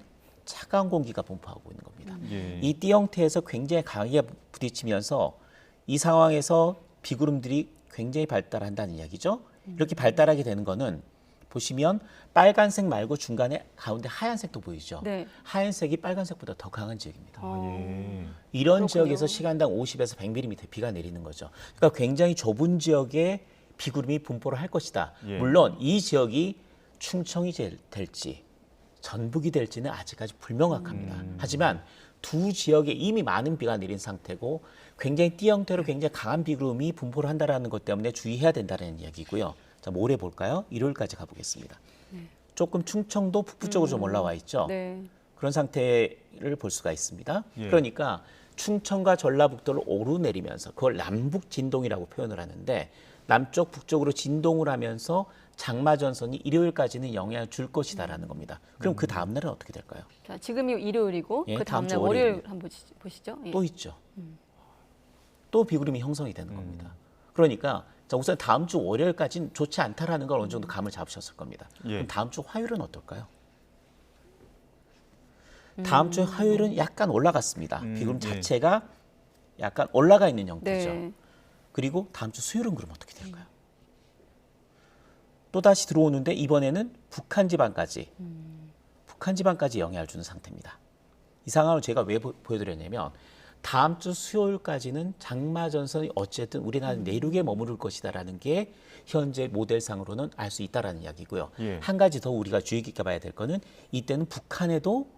차가운 공기가 분포하고 있는 겁니다. 이 띠 형태에서 굉장히 강하게 부딪히면서 이 상황에서 비구름들이 굉장히 발달한다는 이야기죠. 이렇게 발달하게 되는 거는 보시면 빨간색 말고 중간에 가운데 하얀색도 보이죠. 네. 하얀색이 빨간색보다 더 강한 지역입니다. 그렇군요. 이런 지역에서 시간당 50에서 100mm 비가 내리는 거죠. 그러니까 굉장히 좁은 지역에 비구름이 분포를 할 것이다. 물론 이 지역이 충청이 될지 전북이 될지는 아직까지 불명확합니다. 하지만 두 지역에 이미 많은 비가 내린 상태고 굉장히 띠 형태로 굉장히 강한 비구름이 분포를 한다는 것 때문에 주의해야 된다는 이야기고요. 자, 모레 볼까요? 일요일까지 가보겠습니다. 조금 충청도 북부 쪽으로 좀 올라와 있죠. 네. 그런 상태를 볼 수가 있습니다. 그러니까 충청과 전라북도를 오르내리면서 그걸 남북 진동이라고 표현을 하는데 남쪽 북쪽으로 진동을 하면서 장마전선이 일요일까지는 영향을 줄 것이다라는 겁니다. 그럼 그 다음 날은 어떻게 될까요? 자, 지금이 일요일이고 그 다음 날 주 월요일 월요일입니다. 한번 보시죠. 예. 또 있죠. 또 비구름이 형성이 되는 겁니다. 그러니까 자, 우선 다음 주 월요일까지는 좋지 않다라는 걸 어느 정도 감을 잡으셨을 겁니다. 그럼 다음 주 화요일은 어떨까요? 다음 주 화요일은 약간 올라갔습니다. 비구름 자체가 약간 올라가 있는 형태죠. 네. 그리고 다음 주 수요일은 그럼 어떻게 될까요? 또 다시 들어오는데 이번에는 북한 지방까지 영향을 주는 상태입니다. 이 상황을 제가 왜 보여드렸냐면 다음 주 수요일까지는 장마전선이 어쨌든 우리나라 내륙에 머무를 것이다라는 게 현재 모델상으로는 알 수 있다라는 이야기고요. 한 가지 더 우리가 주의 깊게 봐야 될 거는 이때는 북한에도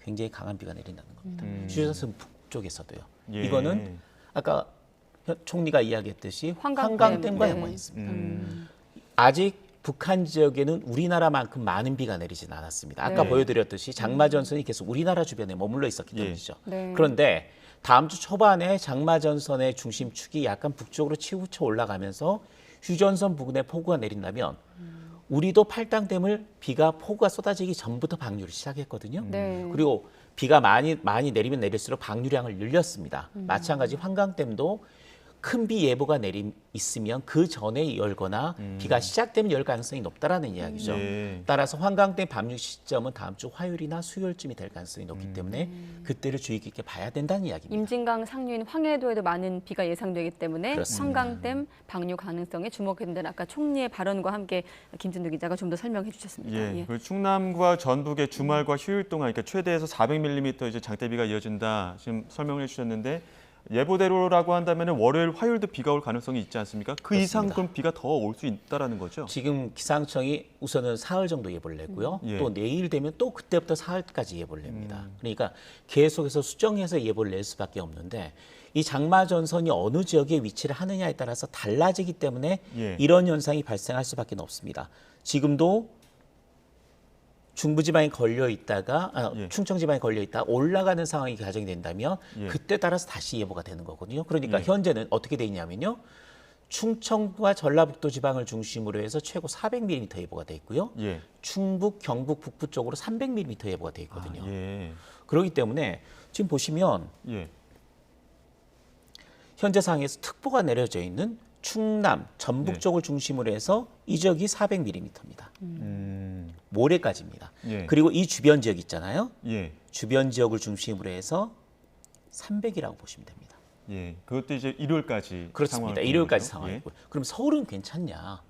굉장히 강한 비가 내린다는 겁니다. 휴전선 북쪽에서도요. 이거는 아까 총리가 이야기했듯이 한강댐과 연관이 있습니다. 아직 북한 지역에는 우리나라만큼 많은 비가 내리진 않았습니다. 아까 보여드렸듯이 장마전선이 계속 우리나라 주변에 머물러 있었기 때문이죠. 그런데 다음 주 초반에 장마전선의 중심축이 약간 북쪽으로 치우쳐 올라가면서 휴전선 부근에 폭우가 내린다면 우리도 팔당댐을 폭우가 쏟아지기 전부터 방류를 시작했거든요. 그리고 비가 많이 내리면 내릴수록 방류량을 늘렸습니다. 마찬가지 환강댐도 큰 비 예보가 있으면 그 전에 열거나 비가 시작되면 열 가능성이 높다라는 이야기죠. 따라서 환강댐 방류 시점은 다음 주 화요일이나 수요일쯤이 될 가능성이 높기 때문에 그때를 주의 깊게 봐야 된다는 이야기입니다. 임진강 상류인 황해도에도 많은 비가 예상되기 때문에 그렇습니다. 환강댐 방류 가능성에 주목해야 된다는 아까 총리의 발언과 함께 김진두 기자가 좀 더 설명해 주셨습니다. 예. 그리고 충남과 전북의 주말과 휴일 동안 그러니까 최대에서 400mm 이제 장대비가 이어진다 지금 설명해 주셨는데 예보대로라고 한다면 월요일, 화요일도 비가 올 가능성이 있지 않습니까? 그 그렇습니다. 이상 그럼 비가 더 올 수 있다라는 거죠? 지금 기상청이 우선은 사흘 정도 예보를 냈고요. 또 내일 되면 또 그때부터 사흘까지 예보를 냅니다. 그러니까 계속해서 수정해서 예보를 낼 수밖에 없는데 이 장마 전선이 어느 지역에 위치를 하느냐에 따라서 달라지기 때문에 이런 현상이 발생할 수밖에 없습니다. 지금도 중부지방에 걸려 있다가 충청지방에 걸려 있다 올라가는 상황이 가정이 된다면 그때 따라서 다시 예보가 되는 거거든요. 그러니까 현재는 어떻게 돼 있냐면요. 충청과 전라북도 지방을 중심으로 해서 최고 400mm 예보가 돼 있고요. 충북, 경북 북부 쪽으로 300mm 예보가 돼 있거든요. 그렇기 때문에 지금 보시면 현재 상황에서 특보가 내려져 있는 충남, 전북 쪽을 중심으로 해서 이 지역이 400mm입니다. 모레까지입니다. 그리고 이 주변 지역 있잖아요. 주변 지역을 중심으로 해서 300이라고 보시면 됩니다. 그것도 이제 일요일까지 그렇습니다. 일요일까지 상황이고요. 그럼 서울은 괜찮냐?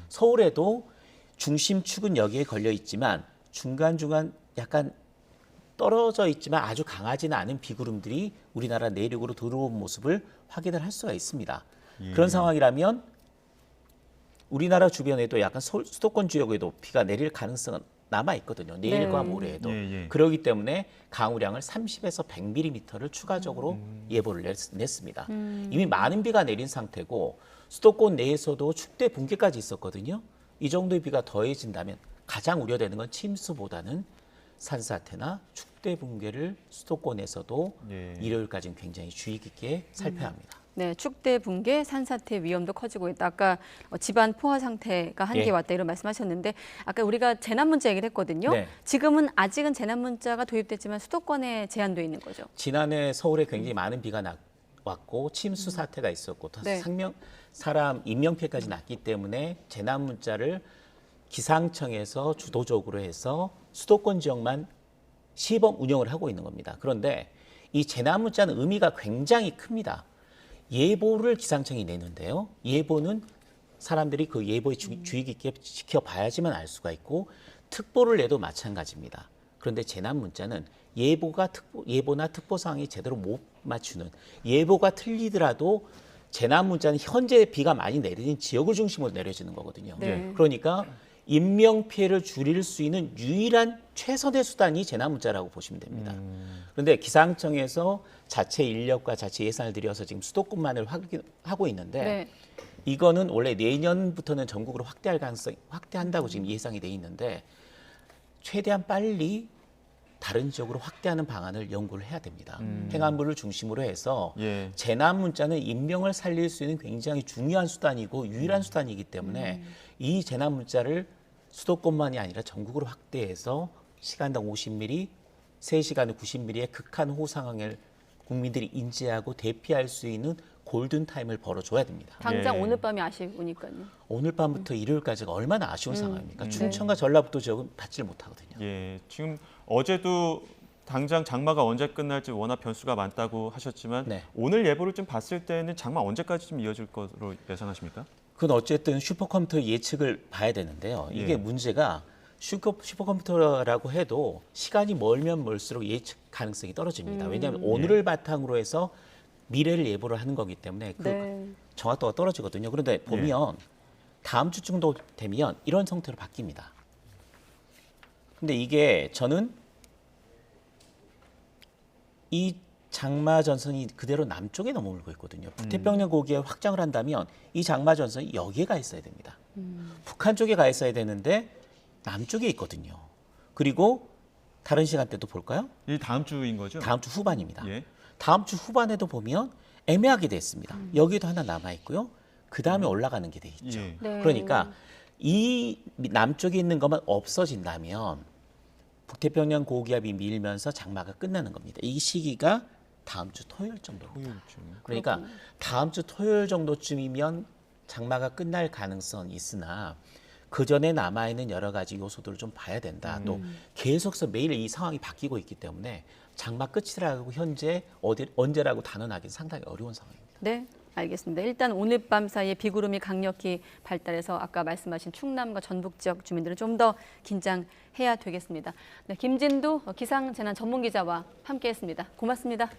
서울에도 중심축은 여기에 걸려 있지만 중간중간 약간 떨어져 있지만 아주 강하지는 않은 비구름들이 우리나라 내륙으로 들어온 모습을 확인을 할 수가 있습니다. 그런 상황이라면 우리나라 주변에도 약간 수도권 지역에도 비가 내릴 가능성은 남아 있거든요. 내일과 모레에도. 그렇기 때문에 강우량을 30에서 100mm를 추가적으로 예보를 냈습니다. 이미 많은 비가 내린 상태고 수도권 내에서도 축대 붕괴까지 있었거든요. 이 정도의 비가 더해진다면 가장 우려되는 건 침수보다는 산사태나 축대 붕괴를 수도권에서도 일요일까지는 굉장히 주의 깊게 살펴야 합니다. 네, 축대 붕괴, 산사태 위험도 커지고 있다. 아까 집안 포화 상태가 한계에 왔다 이런 말씀하셨는데 아까 우리가 재난 문자 얘기를 했거든요. 지금은 아직은 재난 문자가 도입됐지만 수도권에 제한돼 있는 거죠. 지난해 서울에 굉장히 많은 비가 왔고 침수 사태가 있었고 사람 인명피해까지 났기 때문에 재난 문자를 기상청에서 주도적으로 해서 수도권 지역만 시범 운영을 하고 있는 겁니다. 그런데 이 재난 문자는 의미가 굉장히 큽니다. 예보를 기상청이 내는데요. 예보는 사람들이 그 예보에 주의 깊게 지켜봐야지만 알 수가 있고 특보를 내도 마찬가지입니다. 그런데 재난 문자는 예보나 특보 사항이 제대로 못 맞추는 예보가 틀리더라도 재난 문자는 현재 비가 많이 내리는 지역을 중심으로 내려지는 거거든요. 그러니까 인명 피해를 줄일 수 있는 유일한 최선의 수단이 재난 문자라고 보시면 됩니다. 그런데 기상청에서 자체 인력과 자체 예산을 들여서 지금 수도권만을 하고 있는데 이거는 원래 내년부터는 전국으로 확대한다고 지금 예상이 돼 있는데 최대한 빨리 다른 지역으로 확대하는 방안을 연구를 해야 됩니다. 행안부를 중심으로 해서 재난 문자는 인명을 살릴 수 있는 굉장히 중요한 수단이고 유일한 수단이기 때문에 이 재난 문자를 수도권만이 아니라 전국으로 확대해서 시간당 50mm, 3시간에 90mm의 극한호우 상황을 국민들이 인지하고 대피할 수 있는 골든타임을 벌어줘야 됩니다. 당장 오늘 밤이 아쉬우니까요. 오늘 밤부터 일요일까지가 얼마나 아쉬운 상황입니까? 충청과 전라북도 지역은 받지를 못하거든요. 지금 어제도 당장 장마가 언제 끝날지 워낙 변수가 많다고 하셨지만 오늘 예보를 좀 봤을 때는 장마 언제까지 좀 이어질 것으로 예상하십니까? 그건 어쨌든 슈퍼컴퓨터 예측을 봐야 되는데요. 이게 문제가 슈퍼컴퓨터라고 해도 시간이 멀면 멀수록 예측 가능성이 떨어집니다. 왜냐하면 오늘을 바탕으로 해서 미래를 예보를 하는 거기 때문에 그 정확도가 떨어지거든요. 그런데 보면 다음 주 정도 되면 이런 형태로 바뀝니다. 근데 이게 저는 이 장마 전선이 그대로 남쪽에 넘어오고 있거든요. 북태평양 고기에 확장을 한다면 이 장마 전선이 여기에 가 있어야 됩니다. 북한 쪽에 가 있어야 되는데 남쪽에 있거든요. 그리고 다른 시간대도 볼까요? 이 다음 주인 거죠? 다음 주 후반입니다. 다음 주 후반에도 보면 애매하게 돼 있습니다. 여기도 하나 남아 있고요. 그 다음에 올라가는 게 돼 있죠. 그러니까 이 남쪽에 있는 것만 없어진다면 북태평양 고기압이 밀면서 장마가 끝나는 겁니다. 이 시기가 다음 주 토요일 정도. 그러니까 다음 주 토요일 정도쯤이면 장마가 끝날 가능성이 있으나 그 전에 남아있는 여러 가지 요소들을 좀 봐야 된다. 또 계속해서 매일 이 상황이 바뀌고 있기 때문에 장마 끝이라고 현재 언제라고 단언하기는 상당히 어려운 상황입니다. 네, 알겠습니다. 일단 오늘 밤 사이에 비구름이 강력히 발달해서 아까 말씀하신 충남과 전북 지역 주민들은 좀 더 긴장해야 되겠습니다. 네, 김진두 기상재난 전문기자와 함께했습니다. 고맙습니다.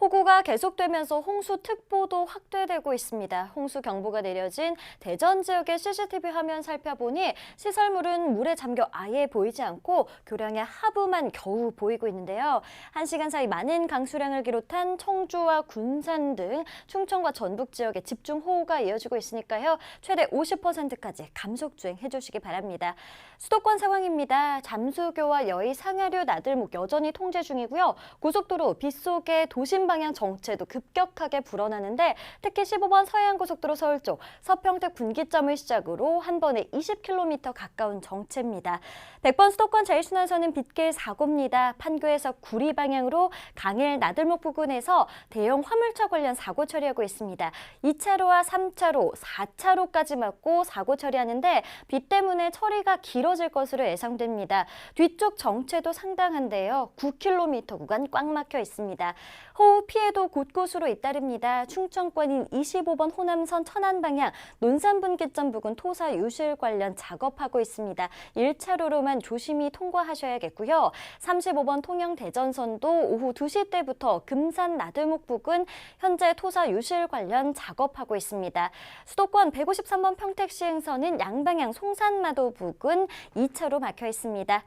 폭우가 계속되면서 홍수특보도 확대되고 있습니다. 홍수경보가 내려진 대전 지역의 CCTV 화면 살펴보니 시설물은 물에 잠겨 아예 보이지 않고 교량의 하부만 겨우 보이고 있는데요. 1시간 사이 많은 강수량을 기록한 청주와 군산 등 충청과 전북 지역에 집중호우가 이어지고 있으니까요. 최대 50%까지 감속주행 해주시기 바랍니다. 수도권 상황입니다. 잠수교와 여의 상하류 나들목 여전히 통제 중이고요. 고속도로 빗속에 도심 방향 정체도 급격하게 불어나는데 특히 15번 서해안고속도로 서울 쪽 서평택 분기점을 시작으로 한 번에 20km 가까운 정체입니다. 100번 수도권 제일순환선은 빗길 사고입니다. 판교에서 구리 방향으로 강일 나들목 부근에서 대형 화물차 관련 사고 처리하고 있습니다. 2차로와 3차로, 4차로까지 막고 사고 처리하는데 비 때문에 처리가 길어질 것으로 예상됩니다. 뒤쪽 정체도 상당한데요. 9km 구간 꽉 막혀 있습니다. 호우 피해도 곳곳으로 잇따릅니다. 충청권인 25번 호남선 천안 방향 논산 분기점 부근 토사 유실 관련 작업하고 있습니다. 1차로로만 조심히 통과하셔야겠고요. 35번 통영 대전선도 오후 2시 때부터 금산 나들목 부근 현재 토사 유실 관련 작업하고 있습니다. 수도권 153번 평택 시흥선은 양방향 송산마도 부근 2차로 막혀 있습니다.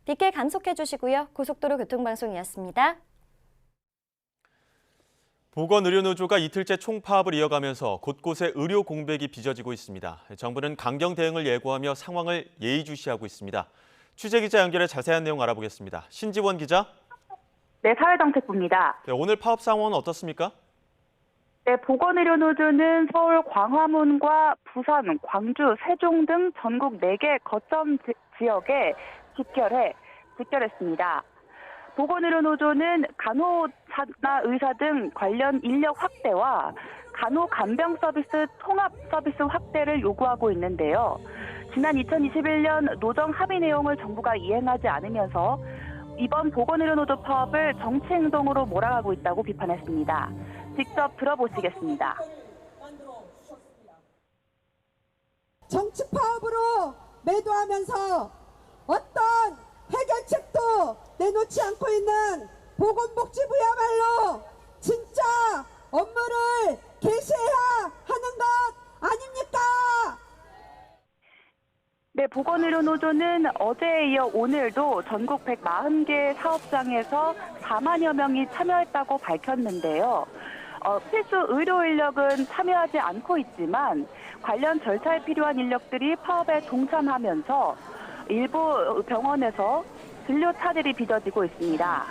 빗길 감속해 주시고요. 고속도로 교통방송이었습니다. 보건의료노조가 이틀째 총파업을 이어가면서 곳곳에 의료 공백이 빚어지고 있습니다. 정부는 강경 대응을 예고하며 상황을 예의주시하고 있습니다. 취재기자 연결해 자세한 내용 알아보겠습니다. 신지원 기자. 네, 사회정책부입니다. 네, 오늘 파업 상황은 어떻습니까? 네, 보건의료노조는 서울 광화문과 부산, 광주, 세종 등 전국 4개 거점 지역에 직결했습니다. 보건의료노조는 간호사나 의사 등 관련 인력 확대와 간호간병 서비스 통합 서비스 확대를 요구하고 있는데요. 지난 2021년 노정 합의 내용을 정부가 이행하지 않으면서 이번 보건의료노조 파업을 정치행동으로 몰아가고 있다고 비판했습니다. 직접 들어보시겠습니다. 정치 파업으로 매도하면서 어떤 해결책도 내놓지 않고 있는 보건복지부야말로 진짜 업무를 개시해야 하는 것 아닙니까? 네, 보건의료노조는 어제에 이어 오늘도 전국 140개 사업장에서 4만여 명이 참여했다고 밝혔는데요. 필수 의료 인력은 참여하지 않고 있지만 관련 절차에 필요한 인력들이 파업에 동참하면서 일부 병원에서 진료 차질이 빚어지고 있습니다.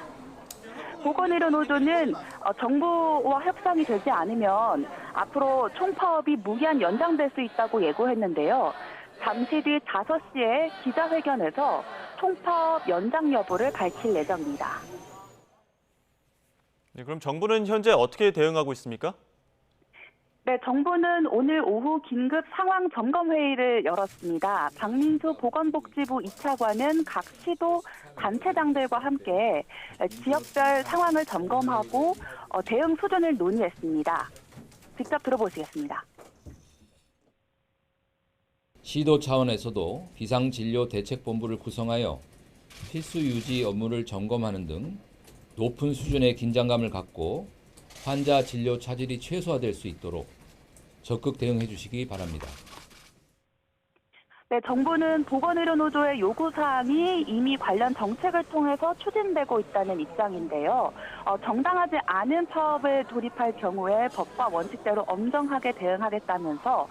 보건의료노조는 정부와 협상이 되지 않으면 앞으로 총파업이 무기한 연장될 수 있다고 예고했는데요. 잠시 뒤 5시에 기자회견에서 총파업 연장 여부를 밝힐 예정입니다. 네, 그럼 정부는 현재 어떻게 대응하고 있습니까? 네, 정부는 오늘 오후 긴급 상황 점검 회의를 열었습니다. 박민수 보건복지부 2차관은 각 시도 단체장들과 함께 지역별 상황을 점검하고 대응 수준을 논의했습니다. 직접 들어보시겠습니다. 시도 차원에서도 비상진료대책본부를 구성하여 필수 유지 업무를 점검하는 등 높은 수준의 긴장감을 갖고 환자 진료 차질이 최소화될 수 있도록 적극 대응해 주시기 바랍니다. 네, 정부는 보건의료노조의 요구사항이 이미 관련 정책을 통해서 추진되고 있다는 입장인데요. 정당하지 않은 파업에 돌입할 경우에 법과 원칙대로 엄정하게 대응하겠다면서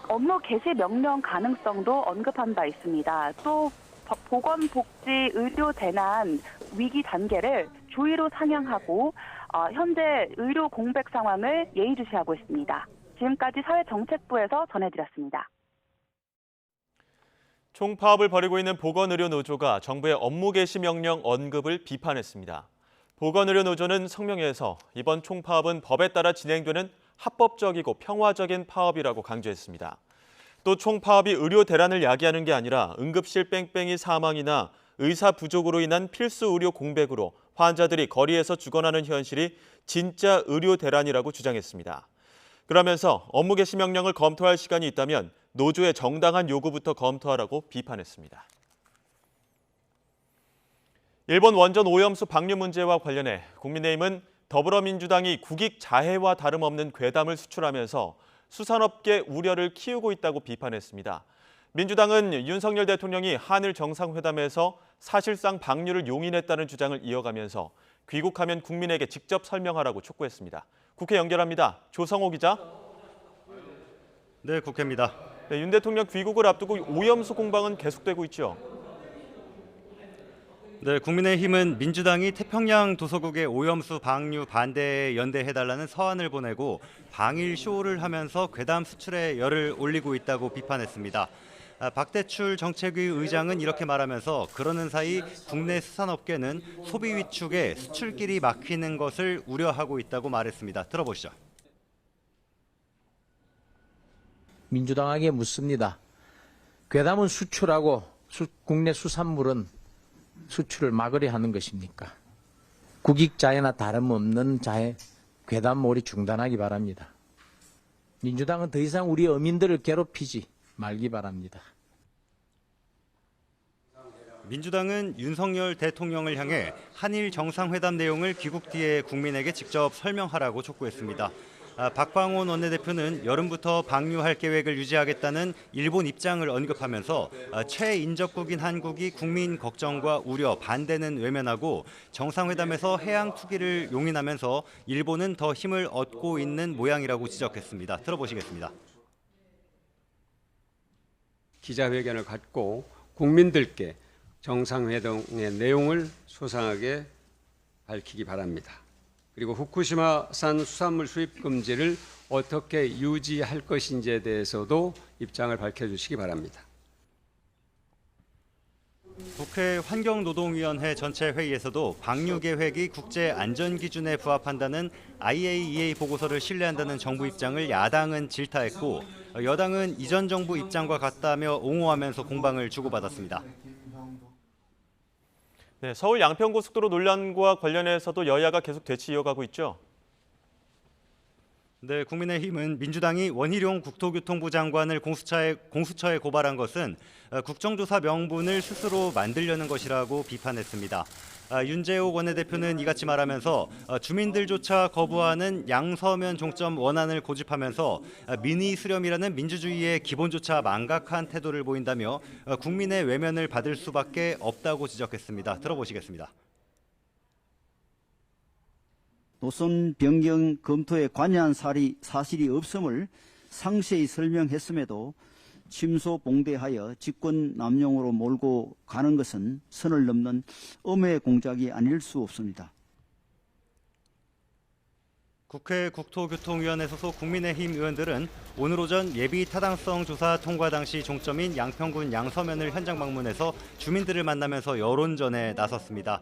업무 개시 명령 가능성도 언급한 바 있습니다. 또 보건복지 의료 재난 위기 단계를 주의로 상향하고 현재 의료 공백 상황을 예의주시하고 있습니다. 지금까지 사회정책부에서 전해드렸습니다. 총파업을 벌이고 있는 보건의료노조가 정부의 업무 개시 명령 언급을 비판했습니다. 보건의료노조는 성명에서 이번 총파업은 법에 따라 진행되는 합법적이고 평화적인 파업이라고 강조했습니다. 또 총파업이 의료 대란을 야기하는 게 아니라 응급실 뺑뺑이 사망이나 의사 부족으로 인한 필수 의료 공백으로 환자들이 거리에서 죽어나는 현실이 진짜 의료 대란이라고 주장했습니다. 그러면서 업무 개시 명령을 검토할 시간이 있다면 노조의 정당한 요구부터 검토하라고 비판했습니다. 일본 원전 오염수 방류 문제와 관련해 국민의힘은 더불어민주당이 국익 자해와 다름없는 괴담을 수출하면서 수산업계 우려를 키우고 있다고 비판했습니다. 민주당은 윤석열 대통령이 한일 정상회담에서 사실상 방류를 용인했다는 주장을 이어가면서 귀국하면 국민에게 직접 설명하라고 촉구했습니다. 국회 연결합니다. 조성호 기자. 네, 국회입니다. 네, 윤 대통령 귀국을 앞두고 오염수 공방은 계속되고 있죠. 네, 국민의힘은 민주당이 태평양 도서국의 오염수 방류 반대에 연대해달라는 서한을 보내고 방일 쇼를 하면서 괴담 수출에 열을 올리고 있다고 비판했습니다. 박대출 정책위 의장은 이렇게 말하면서 그러는 사이 국내 수산업계는 소비 위축에 수출길이 막히는 것을 우려하고 있다고 말했습니다. 들어보시죠. 민주당에게 묻습니다. 괴담은 수출하고 국내 수산물은 수출을 막으려 하는 것입니까? 국익 자해나 다름없는 자해, 괴담몰이 중단하기 바랍니다. 민주당은 더 이상 우리 어민들을 괴롭히지 말기 바랍니다. 민주당은 윤석열 대통령을 향해 한일 정상회담 내용을 귀국 뒤에 국민에게 직접 설명하라고 촉구했습니다. 박광온 원내대표는 여름부터 방류할 계획을 유지하겠다는 일본 입장을 언급하면서 최인접국인 한국이 국민 걱정과 우려, 반대는 외면하고 정상회담에서 해양 투기를 용인하면서 일본은 더 힘을 얻고 있는 모양이라고 지적했습니다. 들어보시겠습니다. 기자회견을 갖고 국민들께 정상회담의 내용을 소상하게 밝히기 바랍니다. 그리고 후쿠시마산 수산물 수입 금지를 어떻게 유지할 것인지에 대해서도 입장을 밝혀주시기 바랍니다. 국회 환경노동위원회 전체 회의에서도 방류 계획이 국제 안전 기준에 부합한다는 IAEA 보고서를 신뢰한다는 정부 입장을 야당은 질타했고 여당은 이전 정부 입장과 같다며 옹호하면서 공방을 주고받았습니다. 네, 서울 양평고속도로 논란과 관련해서도 여야가 계속 대치 이어가고 있죠. 네, 국민의힘은 민주당이 원희룡 국토교통부 장관을 공수처에 고발한 것은 국정조사 명분을 스스로 만들려는 것이라고 비판했습니다. 윤재옥 원내대표는 이같이 말하면서 주민들조차 거부하는 양서면 종점 원안을 고집하면서 민의 수렴이라는 민주주의의 기본조차 망각한 태도를 보인다며 국민의 외면을 받을 수밖에 없다고 지적했습니다. 들어보시겠습니다. 노선 변경 검토에 관여한 사실이 없음을 상세히 설명했음에도 침소봉대하여 직권 남용으로 몰고 가는 것은 선을 넘는 엄의 공작이 아닐 수 없습니다. 국회 국토교통위원회 소속 국민의힘 의원들은 오늘 오전 예비 타당성 조사 통과 당시 종점인 양평군 양서면을 현장 방문해서 주민들을 만나면서 여론전에 나섰습니다.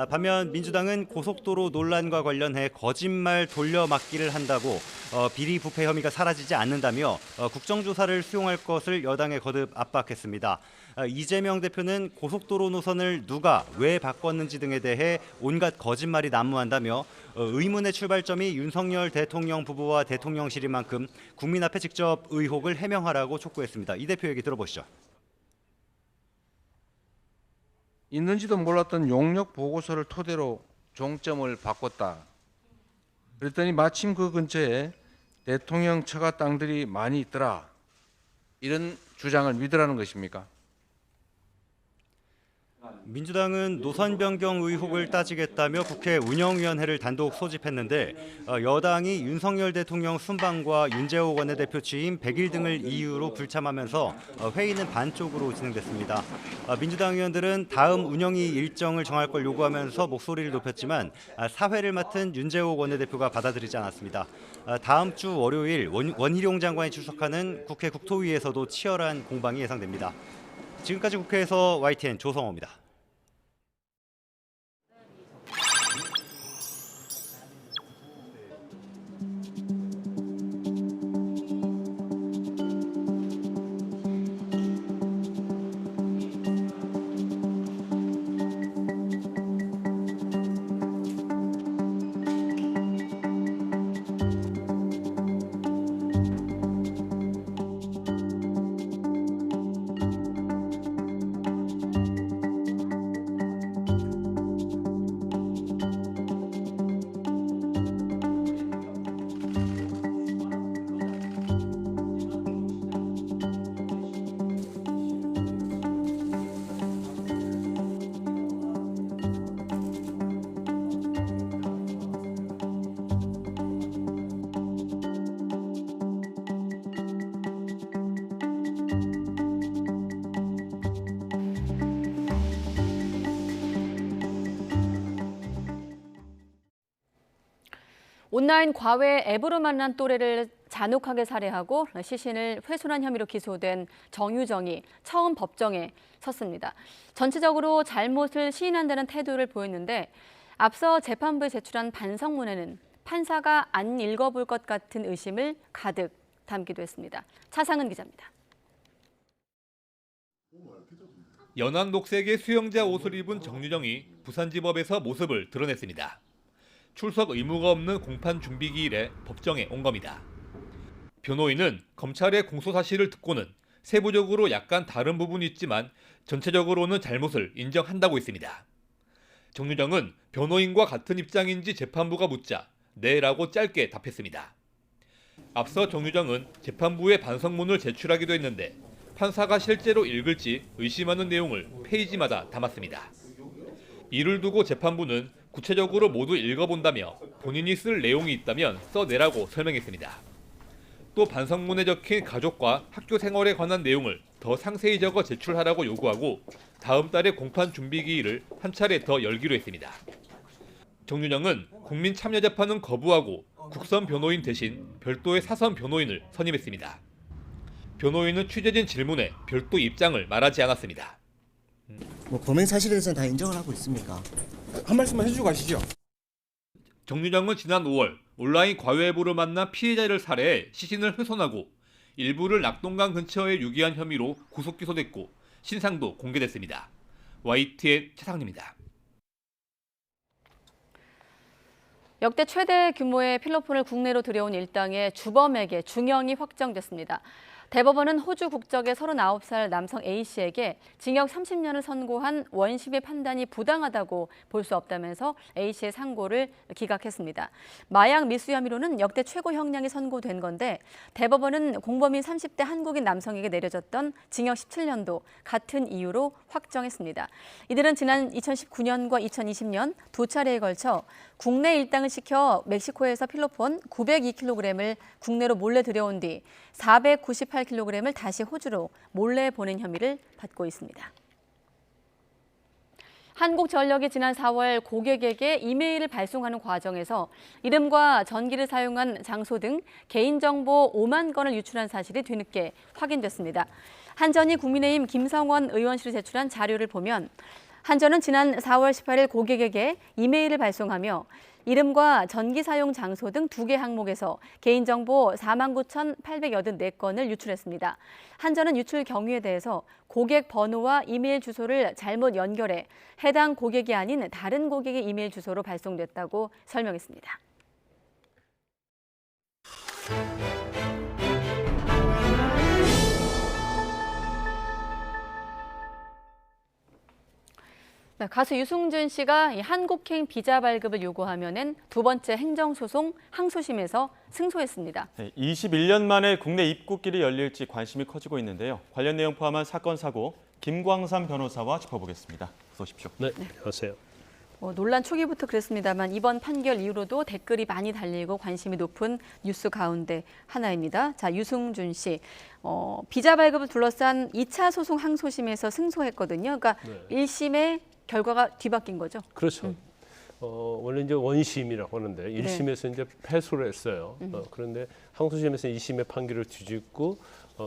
반면 민주당은 고속도로 논란과 관련해 거짓말 돌려막기를 한다고 비리 부패 혐의가 사라지지 않는다며 국정조사를 수용할 것을 여당에 거듭 압박했습니다. 이재명 대표는 고속도로 노선을 누가 왜 바꿨는지 등에 대해 온갖 거짓말이 난무한다며 의문의 출발점이 윤석열 대통령 부부와 대통령실인 만큼 국민 앞에 직접 의혹을 해명하라고 촉구했습니다. 이 대표 얘기 들어보시죠. 있는지도 몰랐던 용역 보고서를 토대로 종점을 바꿨다. 그랬더니 마침 그 근처에 대통령 처가 땅들이 많이 있더라. 이런 주장을 믿으라는 것입니까? 민주당은 노선 변경 의혹을 따지겠다며 국회 운영위원회를 단독 소집했는데 여당이 윤석열 대통령 순방과 윤재호 원내대표 취임 100일 등을 이유로 불참하면서 회의는 반쪽으로 진행됐습니다. 민주당 의원들은 다음 운영위 일정을 정할 걸 요구하면서 목소리를 높였지만 사회를 맡은 윤재호 원내대표가 받아들이지 않았습니다. 다음 주 월요일 원희룡 장관이 출석하는 국회 국토위에서도 치열한 공방이 예상됩니다. 지금까지 국회에서 YTN 조성호입니다. 온라인 과외 앱으로 만난 또래를 잔혹하게 살해하고 시신을 훼손한 혐의로 기소된 정유정이 처음 법정에 섰습니다. 전체적으로 잘못을 시인한다는 태도를 보였는데 앞서 재판부에 제출한 반성문에는 판사가 안 읽어볼 것 같은 의심을 가득 담기도 했습니다. 차상은 기자입니다. 연한 녹색의 수영자 옷을 입은 정유정이 부산지법에서 모습을 드러냈습니다. 출석 의무가 없는 공판 준비기일에 법정에 온 겁니다. 변호인은 검찰의 공소 사실을 듣고는 세부적으로 약간 다른 부분이 있지만 전체적으로는 잘못을 인정한다고 했습니다. 정유정은 변호인과 같은 입장인지 재판부가 묻자 네라고 짧게 답했습니다. 앞서 정유정은 재판부에 반성문을 제출하기도 했는데 판사가 실제로 읽을지 의심하는 내용을 페이지마다 담았습니다. 이를 두고 재판부는 구체적으로 모두 읽어본다며 본인이 쓸 내용이 있다면 써내라고 설명했습니다. 또 반성문에 적힌 가족과 학교 생활에 관한 내용을 더 상세히 적어 제출하라고 요구하고 다음 달에 공판 준비기일을 한 차례 더 열기로 했습니다. 정유정은 국민참여재판은 거부하고 국선 변호인 대신 별도의 사선 변호인을 선임했습니다. 변호인은 취재진 질문에 별도 입장을 말하지 않았습니다. 범행 사실에 대해서는 다 인정을 하고 있습니까? 한 말씀만 해주고 가시죠. 정유정은 지난 5월 온라인 과외 앱으로 만난 피해자를 살해해 시신을 훼손하고 일부를 낙동강 근처에 유기한 혐의로 구속 기소됐고 신상도 공개됐습니다. YTN 최상입니다. 역대 최대 규모의 필로폰을 국내로 들여온 일당의 주범에게 중형이 확정됐습니다. 대법원은 호주 국적의 39살 남성 A씨에게 징역 30년을 선고한 원심의 판단이 부당하다고 볼 수 없다면서 A씨의 상고를 기각했습니다. 마약 미수 혐의로는 역대 최고 형량이 선고된 건데 대법원은 공범인 30대 한국인 남성에게 내려졌던 징역 17년도 같은 이유로 확정했습니다. 이들은 지난 2019년과 2020년 두 차례에 걸쳐 국내 일당을 시켜 멕시코에서 필로폰 902kg을 국내로 몰래 들여온 뒤 498kg을 다시 호주로 몰래 보낸 혐의를 받고 있습니다. 한국전력이 지난 4월 고객에게 이메일을 발송하는 과정에서 이름과 전기를 사용한 장소 등 개인정보 5만 건을 유출한 사실이 뒤늦게 확인됐습니다. 한전이 국민의힘 김성원 의원실에 제출한 자료를 보면 한전은 지난 4월 18일 고객에게 이메일을 발송하며 이름과 전기 사용 장소 등 2개 항목에서 개인정보 49,884건을 유출했습니다. 한전은 유출 경위에 대해서 고객 번호와 이메일 주소를 잘못 연결해 해당 고객이 아닌 다른 고객의 이메일 주소로 발송됐다고 설명했습니다. 가수 유승준 씨가 한국행 비자 발급을 요구하며 낸 두 번째 행정소송 항소심에서 승소했습니다. 21년 만에 국내 입국길이 열릴지 관심이 커지고 있는데요. 관련 내용 포함한 사건 사고 김광삼 변호사와 짚어보겠습니다. 어서 오십시오. 네, 안녕하세요. 논란 초기부터 그랬습니다만 이번 판결 이후로도 댓글이 많이 달리고 관심이 높은 뉴스 가운데 하나입니다. 자, 유승준 씨, 비자 발급을 둘러싼 2차 소송 항소심에서 승소했거든요. 그러니까 1심의 결과가 뒤바뀐 거죠? 그렇죠. 원래 이제 원심이라고 하는데 1심에서 이제 패소를 했어요. 그런데 항소심에서 2심의 판결을 뒤집고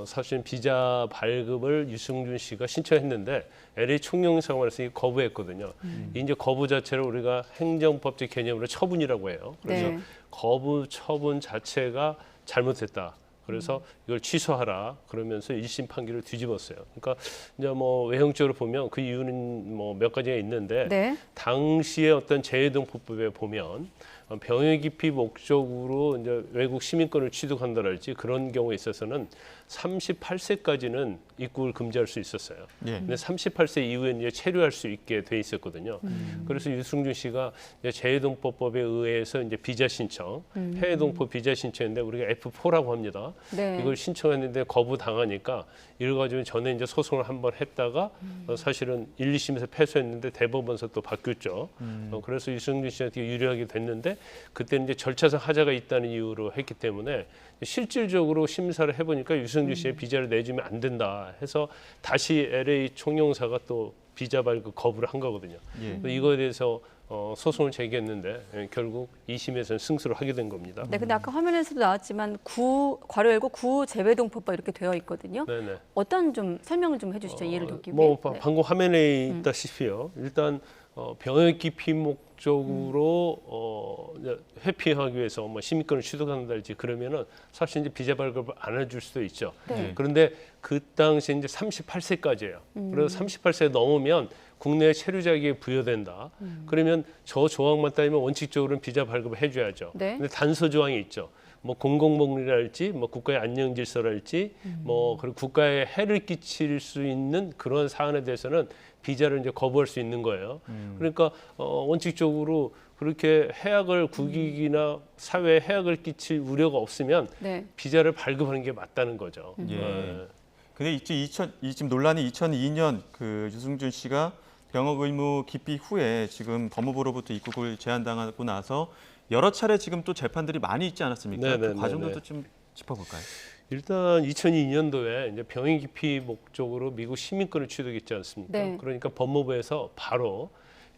사실 비자 발급을 유승준 씨가 신청했는데 LA 총영사관에서 거부했거든요. 이제 거부 자체를 우리가 행정법적 개념으로 처분이라고 해요. 그래서 거부 처분 자체가 잘못했다. 그래서 이걸 취소하라 그러면서 1심 판결을 뒤집었어요. 그러니까 이제 뭐 외형적으로 보면 그 이유는 뭐 몇 가지가 있는데 당시에 어떤 재해동법에 보면 병역 기피 목적으로 이제 외국 시민권을 취득한다랄지 그런 경우에 있어서는 38세까지는 입국을 금지할 수 있었어요. 근데 38세 이후에 이제 체류할 수 있게 돼 있었거든요. 그래서 유승준 씨가 재해동법에 의해서 이제 비자 신청, 해외동포 비자 신청인데 우리가 F4라고 합니다. 이걸 신청했는데 거부당하니까 이걸 가지고 전에 이제 소송을 한번 했다가 사실은 1, 2심에서 패소했는데 대법원에서 또 바뀌었죠. 그래서 유승준 씨한테 유리하게 됐는데 그때는 이제 절차상 하자가 있다는 이유로 했기 때문에 실질적으로 심사를 해보니까 유승준 씨의 비자를 내주면 안 된다 해서 다시 LA 총영사가 또 비자 발급 거부를 한 거거든요. 이거에 대해서 소송을 제기했는데 결국 2심에서는 승소를 하게 된 겁니다. 네, 근데 아까 화면에서도 나왔지만 괄호 열고 구재외동법법 이렇게 되어 있거든요. 어떤 좀 설명을 좀 해주시죠. 이해를 돕기 위해. 방금 화면에 있다시피요. 일단 병역 기피 목적으로 회피하기 위해서 뭐 시민권을 취득한다든지 그러면은 사실 이제 비자 발급을 안 해줄 수도 있죠. 그런데 그 당시 이제 38세까지예요. 그래서 38세 넘으면 국내 체류 자격이 부여된다. 그러면 저 조항만 따지면 원칙적으로는 비자 발급을 해줘야죠. 근데 단서 조항이 있죠. 뭐 공공복리랄지, 뭐 국가의 안녕 질서랄지, 뭐 그리고 국가에 해를 끼칠 수 있는 그런 사안에 대해서는 비자를 이제 거부할 수 있는 거예요. 그러니까 원칙적으로 그렇게 해악을 국익이나 사회에 해악을 끼칠 우려가 없으면 비자를 발급하는 게 맞다는 거죠. 근데 지금 논란이 2002년 그 유승준 씨가 병역 의무 기피 후에 지금 법무부로부터 입국을 제한당하고 나서 여러 차례 지금 또 재판들이 많이 있지 않았습니까? 그 과정도 좀 짚어볼까요? 일단 2002년도에 이제 병역 기피 목적으로 미국 시민권을 취득했지 않습니까? 그러니까 법무부에서 바로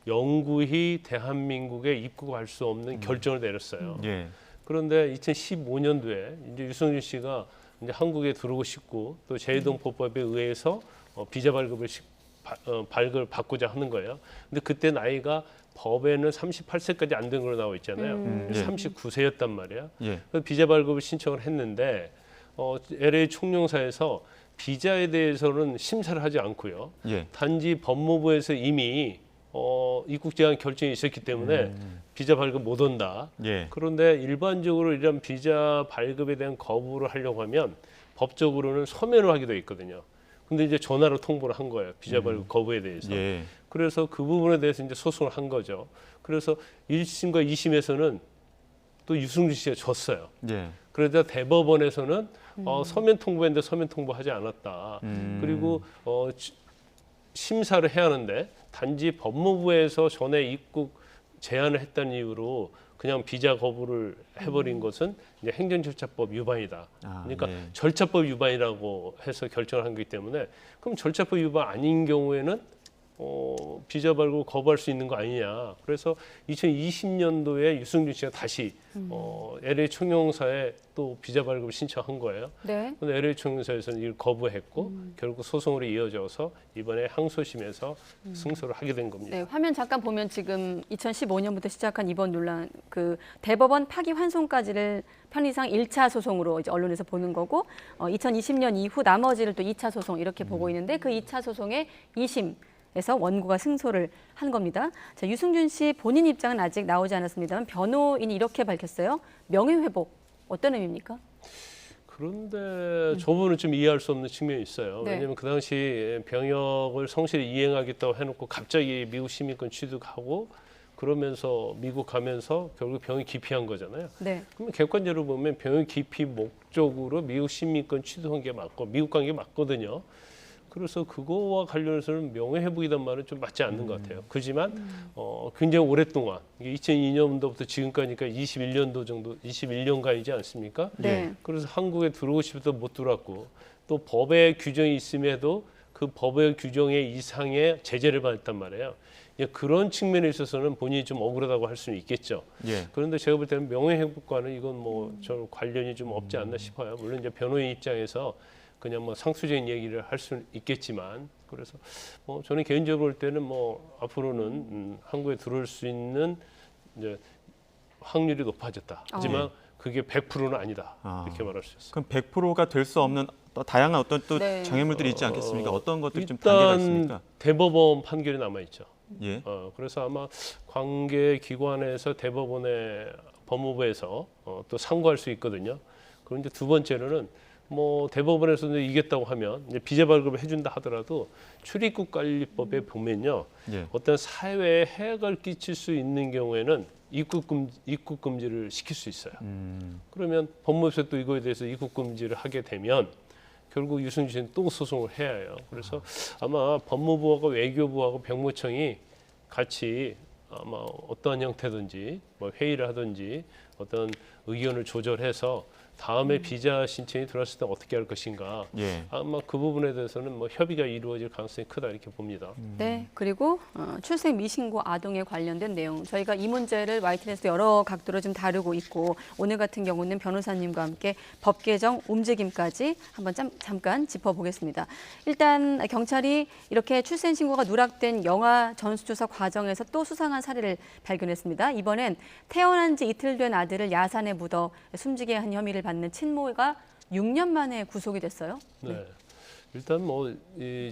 영구히 대한민국에 입국할 수 없는 결정을 내렸어요. 그런데 2015년도에 이제 유승준 씨가 이제 한국에 들어오고 싶고 또 재해동법법에 의해서 비자 발급을 받고자 하는 거예요. 근데 그때 나이가 법에는 38세까지 안 된 걸로 나와 있잖아요. 39세였단 말이야. 그래서 비자 발급을 신청을 했는데 LA 총영사에서 비자에 대해서는 심사를 하지 않고요. 단지 법무부에서 이미 입국 제한 결정이 있었기 때문에 비자 발급 못 온다. 그런데 일반적으로 이런 비자 발급에 대한 거부를 하려고 하면 법적으로는 서면을 하게 돼 있거든요. 근데 이제 전화로 통보를 한 거예요. 비자 발급 거부에 대해서. 그래서 그 부분에 대해서 이제 소송을 한 거죠. 그래서 1심과 2심에서는 또 유승준 씨가 졌어요. 그러다 대법원에서는 서면 통보했는데 서면 통보하지 않았다. 그리고 심사를 해야 하는데 단지 법무부에서 전에 입국 제한을 했다는 이유로 그냥 비자 거부를 해버린 것은 이제 행정절차법 위반이다. 그러니까 절차법 위반이라고 해서 결정을 한 거기 때문에 그럼 절차법 위반 아닌 경우에는 비자 발급 거부할 수 있는 거 아니냐. 그래서 2020년도에 유승준 씨가 다시 LA 총영사에 또 비자 발급을 신청한 거예요. 그런데 LA 총영사에서는 이걸 거부했고 결국 소송으로 이어져서 이번에 항소심에서 승소를 하게 된 겁니다. 네, 화면 잠깐 보면 지금 2015년부터 시작한 이번 논란, 그 대법원 파기환송까지를 편의상 1차 소송으로 이제 언론에서 보는 거고 2020년 이후 나머지를 또 2차 소송 이렇게 보고 있는데 그 2차 소송의 2심 에서 원고가 승소를 한 겁니다. 자, 유승준 씨 본인 입장은 아직 나오지 않았습니다만 변호인이 이렇게 밝혔어요. 명예회복 어떤 의미입니까? 그런데 저 부분은 좀 이해할 수 없는 측면이 있어요. 왜냐하면 그 당시 병역을 성실히 이행하겠다고 해놓고 갑자기 미국 시민권 취득하고 그러면서 미국 가면서 결국 병역 기피한 거잖아요. 그러면 객관적으로 보면 병역 기피 목적으로 미국 시민권 취득한 게 맞고 미국 간 게 맞거든요. 그래서 그거와 관련해서는 명예회복이란 말은 좀 맞지 않는 것 같아요. 그렇지만 굉장히 오랫동안 이게 2002년도부터 지금까지니까 21년도 정도, 21년간이지 않습니까? 네. 그래서 한국에 들어오고 싶어도 못 들어왔고 또 법의 규정이 있음에도 그 법의 규정에 이상의 제재를 받았단 말이에요. 그런 측면에 있어서는 본인이 좀 억울하다고 할 수는 있겠죠. 예. 그런데 제가 볼 때는 명예회복과는 이건 뭐 저 관련이 좀 없지 않나 싶어요. 물론 이제 변호인 입장에서 그냥 뭐 상투적인 얘기를 할 수는 있겠지만, 그래서 뭐 저는 개인적으로 볼 때는 뭐 앞으로는 한국에 들어올 수 있는 이제 확률이 높아졌다. 하지만 그게 100%는 아니다. 이렇게 말할 수 있습니다. 그럼 100%가 될 수 없는 또 다양한 어떤 또 네. 장애물들이 있지 않겠습니까? 어떤 것들이 좀 단계가 있습니까? 일단 대법원 판결이 남아 있죠. 예. 그래서 아마 관계 기관에서 대법원의 법무부에서 또 상고할 수 있거든요. 그런데 두 번째로는 뭐 대법원에서 이겼다고 하면 이제 비자 발급을 해준다 하더라도 출입국 관리법에 보면요, 예. 어떤 사회에 해악을 끼칠 수 있는 경우에는 입국 금지를 시킬 수 있어요. 그러면 법무부에서 또 이거에 대해서 입국 금지를 하게 되면 결국 유승준 씨는 또 소송을 해야 해요. 그래서 아마 법무부하고 외교부하고 병무청이 같이 아마 어떠한 형태든지 뭐 회의를 하든지 어떤 의견을 조절해서 다음에 비자 신청이 들어왔을 때 어떻게 할 것인가. 예. 아마 그 부분에 대해서는 뭐 협의가 이루어질 가능성이 크다 이렇게 봅니다. 네, 그리고 출생 미신고 아동에 관련된 내용, 저희가 이 문제를 YTN에서 여러 각도로 좀 다루고 있고 오늘 같은 경우는 변호사님과 함께 법 개정 움직임까지 한번 잠깐 짚어보겠습니다. 일단 경찰이 이렇게 출생 신고가 누락된 영아 전수조사 과정에서 또 수상한 사례를 발견했습니다. 이번엔 태어난 지 이틀 된 아들을 야산에 묻어 숨지게 한 혐의를 받는 친모가 6년 만에 구속이 됐어요. 네. 일단 뭐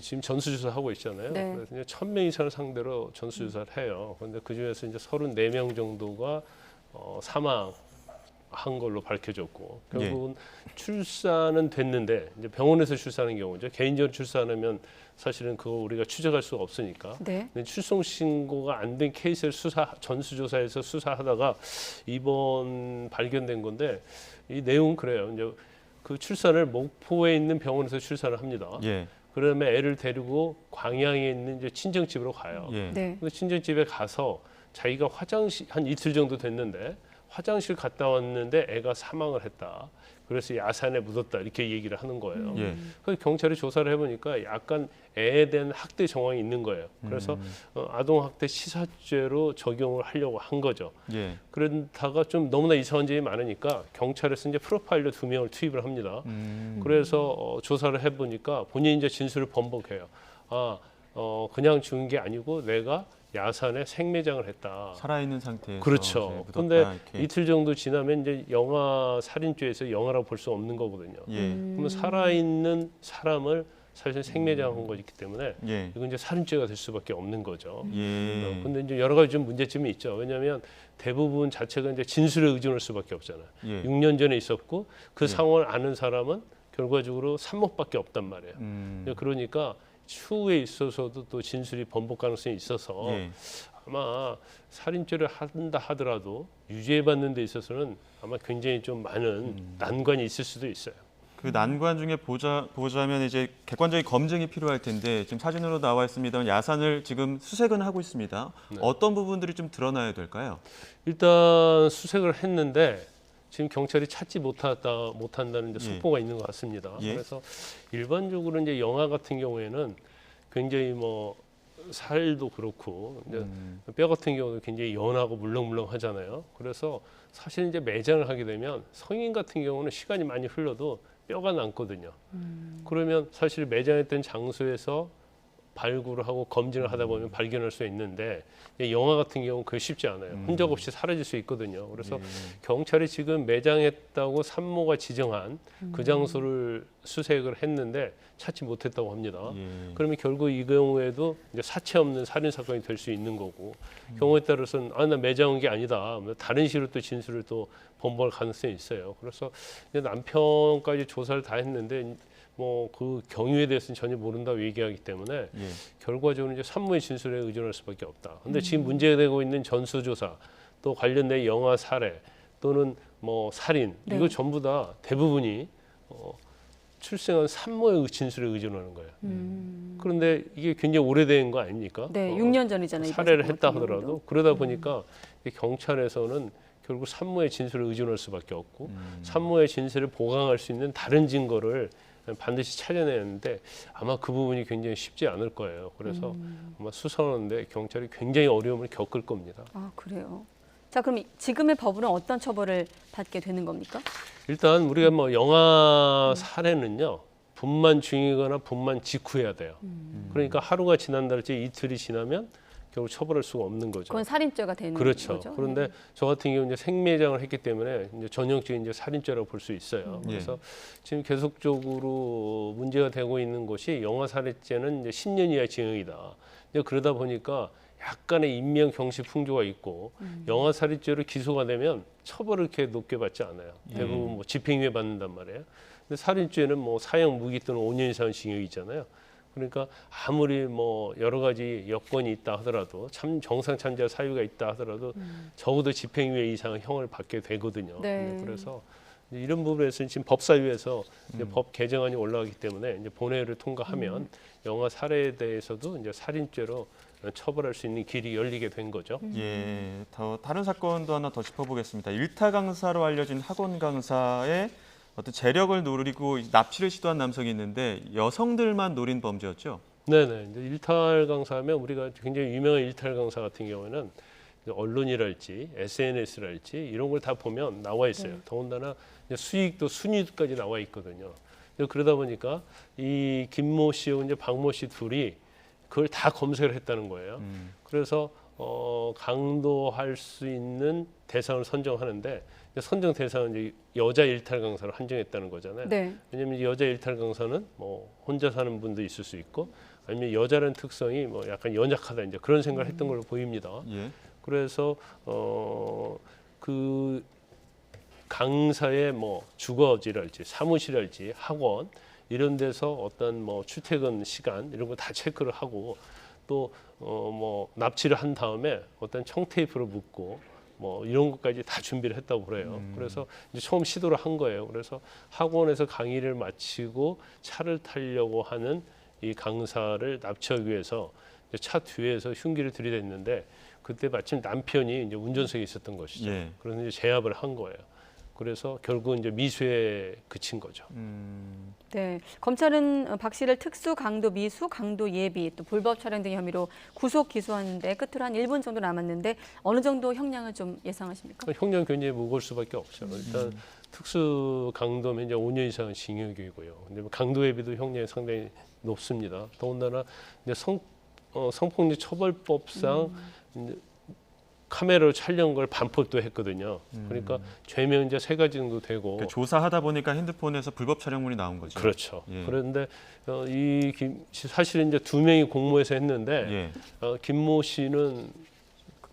지금 전수조사 하고 있잖아요. 네. 그래서 이제 1,000명 이상을 상대로 전수조사를 해요. 그런데 그 중에서 이제 34명 정도가 사망한 걸로 밝혀졌고, 결국은 출산은 됐는데 이제 병원에서 출산하는 경우죠. 개인적으로 출산하면 사실은 그거 우리가 추적할 수가 없으니까. 네. 근데 출생 신고가 안 된 케이스를 전수조사에서 수사하다가 이번 발견된 건데, 이 내용은 그래요. 이제 그 출산을 목포에 있는 병원에서 출산을 합니다. 예. 그러면 애를 데리고 광양에 있는 이제 친정집으로 가요. 예. 네. 그 친정집에 가서 자기가 화장실 한 이틀 정도 됐는데 화장실 갔다 왔는데 애가 사망을 했다. 그래서 야산에 묻었다 이렇게 얘기를 하는 거예요. 예. 그래서 경찰이 조사를 해보니까 약간 애에 대한 학대 정황이 있는 거예요. 그래서 아동학대 시사죄로 적용을 하려고 한 거죠. 예. 그러다가 좀 너무나 이상한 점이 많으니까 경찰에서 이제 프로파일러 2명을 투입을 합니다. 그래서 조사를 해보니까 본인이 이제 진술을 번복해요. 그냥 죽은 게 아니고 내가 야산에 생매장을 했다. 살아있는 상태에서. 그렇죠. 그런데 이틀 정도 지나면 이제 영아 살인죄에서 영아라고 볼 수 없는 거거든요. 예. 그러면 살아있는 사람을 사실 생매장한 거기 때문에 예. 이건 이제 살인죄가 될 수밖에 없는 거죠. 예. 그런데 이제 여러 가지 좀 문제점이 있죠. 왜냐하면 대부분 자체가 이제 진술에 의존할 수밖에 없잖아요. 예. 6년 전에 있었고 그 예. 상황을 아는 사람은 결과적으로 산모밖에 없단 말이에요. 그러니까 추후에 있어서도 또 진술이 번복 가능성이 있어서 예. 아마 살인죄를 한다 하더라도 유죄받는 데 있어서는 아마 굉장히 좀 많은 난관이 있을 수도 있어요. 그 난관 중에 보자면 이제 객관적인 검증이 필요할 텐데 지금 사진으로 나와 있습니다만 야산을 지금 수색은 하고 있습니다. 네. 어떤 부분들이 좀 드러나야 될까요? 일단 수색을 했는데 지금 경찰이 찾지 못한다는 이제 속보가 있는 것 같습니다. 예. 그래서 일반적으로 이제 영아 같은 경우에는 굉장히 뭐 살도 그렇고 이제 뼈 같은 경우도 굉장히 연하고 물렁물렁하잖아요. 그래서 사실 이제 매장을 하게 되면 성인 같은 경우는 시간이 많이 흘러도 뼈가 남거든요. 그러면 사실 매장했던 장소에서 발굴을 하고 검진을 하다 보면 발견할 수 있는데 영아 같은 경우는 그게 쉽지 않아요. 흔적 없이 사라질 수 있거든요. 그래서 경찰이 지금 매장했다고 산모가 지정한 그 장소를 수색을 했는데 찾지 못했다고 합니다. 그러면 결국 이 경우에도 이제 사체 없는 살인 사건이 될 수 있는 거고 경우에 따라서는 나 매장한 게 아니다. 다른 식으로 또 진술을 또 번복할 가능성이 있어요. 그래서 이제 남편까지 조사를 다 했는데 뭐 그 경위에 대해서는 전혀 모른다고 얘기하기 때문에 결과적으로 이제 산모의 진술에 의존할 수밖에 없다. 근데 지금 문제가 되고 있는 전수조사 또 관련된 영아 살해 또는 뭐 살인 이거 전부 다 대부분이 출생한 산모의 진술에 의존하는 거예요. 그런데 이게 굉장히 오래된 거 아닙니까? 네, 6년 전이잖아요. 살해를 했다 하더라도 그러다 보니까 경찰에서는 결국 산모의 진술을 의존할 수밖에 없고 산모의 진술을 보강할 수 있는 다른 증거를 반드시 찾아내는데 아마 그 부분이 굉장히 쉽지 않을 거예요. 그래서 아마 수사하는데 경찰이 굉장히 어려움을 겪을 겁니다. 아, 그래요. 자, 그럼 지금의 법으로는 어떤 처벌을 받게 되는 겁니까? 일단 우리가 뭐 영아 살해는요. 분만 중이거나 분만 직후해야 돼요. 그러니까 하루가 지난달지 이틀이 지나면 결국 처벌할 수가 없는 거죠. 그건 살인죄가 되는 그렇죠. 거죠. 그런데 저 같은 경우 이제 생매장을 했기 때문에 이제 전형적인 이제 살인죄라고 볼 수 있어요. 그래서 지금 계속적으로 문제가 되고 있는 것이 영아 살해죄는 이제 10년 이하 징역이다. 이제 그러다 보니까 약간의 인명 경시 풍조가 있고 영아 살인죄로 기소가 되면 처벌을 이렇게 높게 받지 않아요. 대부분 뭐 집행유예 받는단 말이에요. 근데 살인죄는 뭐 사형 무기 또는 5년 이상 징역이잖아요. 그러니까 아무리 뭐 여러 가지 여건이 있다 하더라도 참 정상 참자 사유가 있다 하더라도 적어도 집행유예 이상 형을 받게 되거든요. 네. 그래서 이런 부분에서 지금 법사위에서 이제 법 개정안이 올라가기 때문에 이제 본회의를 통과하면 영아 살해에 대해서도 이제 살인죄로 처벌할 수 있는 길이 열리게 된 거죠. 예, 다른 사건도 하나 더 짚어보겠습니다. 일타 강사로 알려진 학원 강사의 어떤 재력을 노리고 납치를 시도한 남성이 있는데 여성들만 노린 범죄였죠? 네네. 이제 일탈 강사하면 우리가 굉장히 유명한 일탈 강사 같은 경우에는 언론이랄지 SNS랄지 이런 걸 다 보면 나와 있어요. 더군다나 이제 수익도 순위까지 나와 있거든요. 그러다 보니까 이 김모 씨하고 이제 박모 씨 둘이 그걸 다 검색을 했다는 거예요. 그래서 강도할 수 있는 대상을 선정하는데 선정 대상은 이제 여자 일탈 강사를 한정했다는 거잖아요. 네. 왜냐하면 여자 일탈 강사는 뭐 혼자 사는 분도 있을 수 있고 아니면 여자라는 특성이 뭐 약간 연약하다 이제 그런 생각을 했던 걸로 보입니다. 예. 그래서 그 강사의 뭐 주거지랄지 사무실랄지 학원 이런 데서 어떤 뭐 출퇴근 시간 이런 거 다 체크를 하고 또 뭐 납치를 한 다음에 어떤 청테이프를 묶고 뭐 이런 것까지 다 준비를 했다고 그래요. 그래서 이제 처음 시도를 한 거예요. 그래서 학원에서 강의를 마치고 차를 타려고 하는 이 강사를 납치하기 위해서 차 뒤에서 흉기를 들이댔는데 그때 마침 남편이 이제 운전석에 있었던 것이죠. 예. 그래서 이제 제압을 한 거예요. 그래서 결국은 이제 미수에 그친 거죠. 네, 검찰은 박 씨를 특수 강도 미수, 강도 예비, 또 불법 촬영 등 혐의로 구속 기소하는데 끝으로 한 1분 정도 남았는데 어느 정도 형량을 좀 예상하십니까? 형량 굉장히 무거울 수밖에 없죠. 일단 특수 강도면 이제 5년 이상 징역이고요. 근데 강도 예비도 형량이 상당히 높습니다. 더군다나 이제 성폭력 처벌법상 이제 카메라로 촬영 걸 반법도 했거든요. 그러니까 죄명 이제 3가지 정도 되고 그러니까 조사하다 보니까 핸드폰에서 불법 촬영물이 나온 거죠. 그렇죠. 예. 그런데 이 김 씨 사실은 이제 2명이 공모해서 했는데 김모 씨는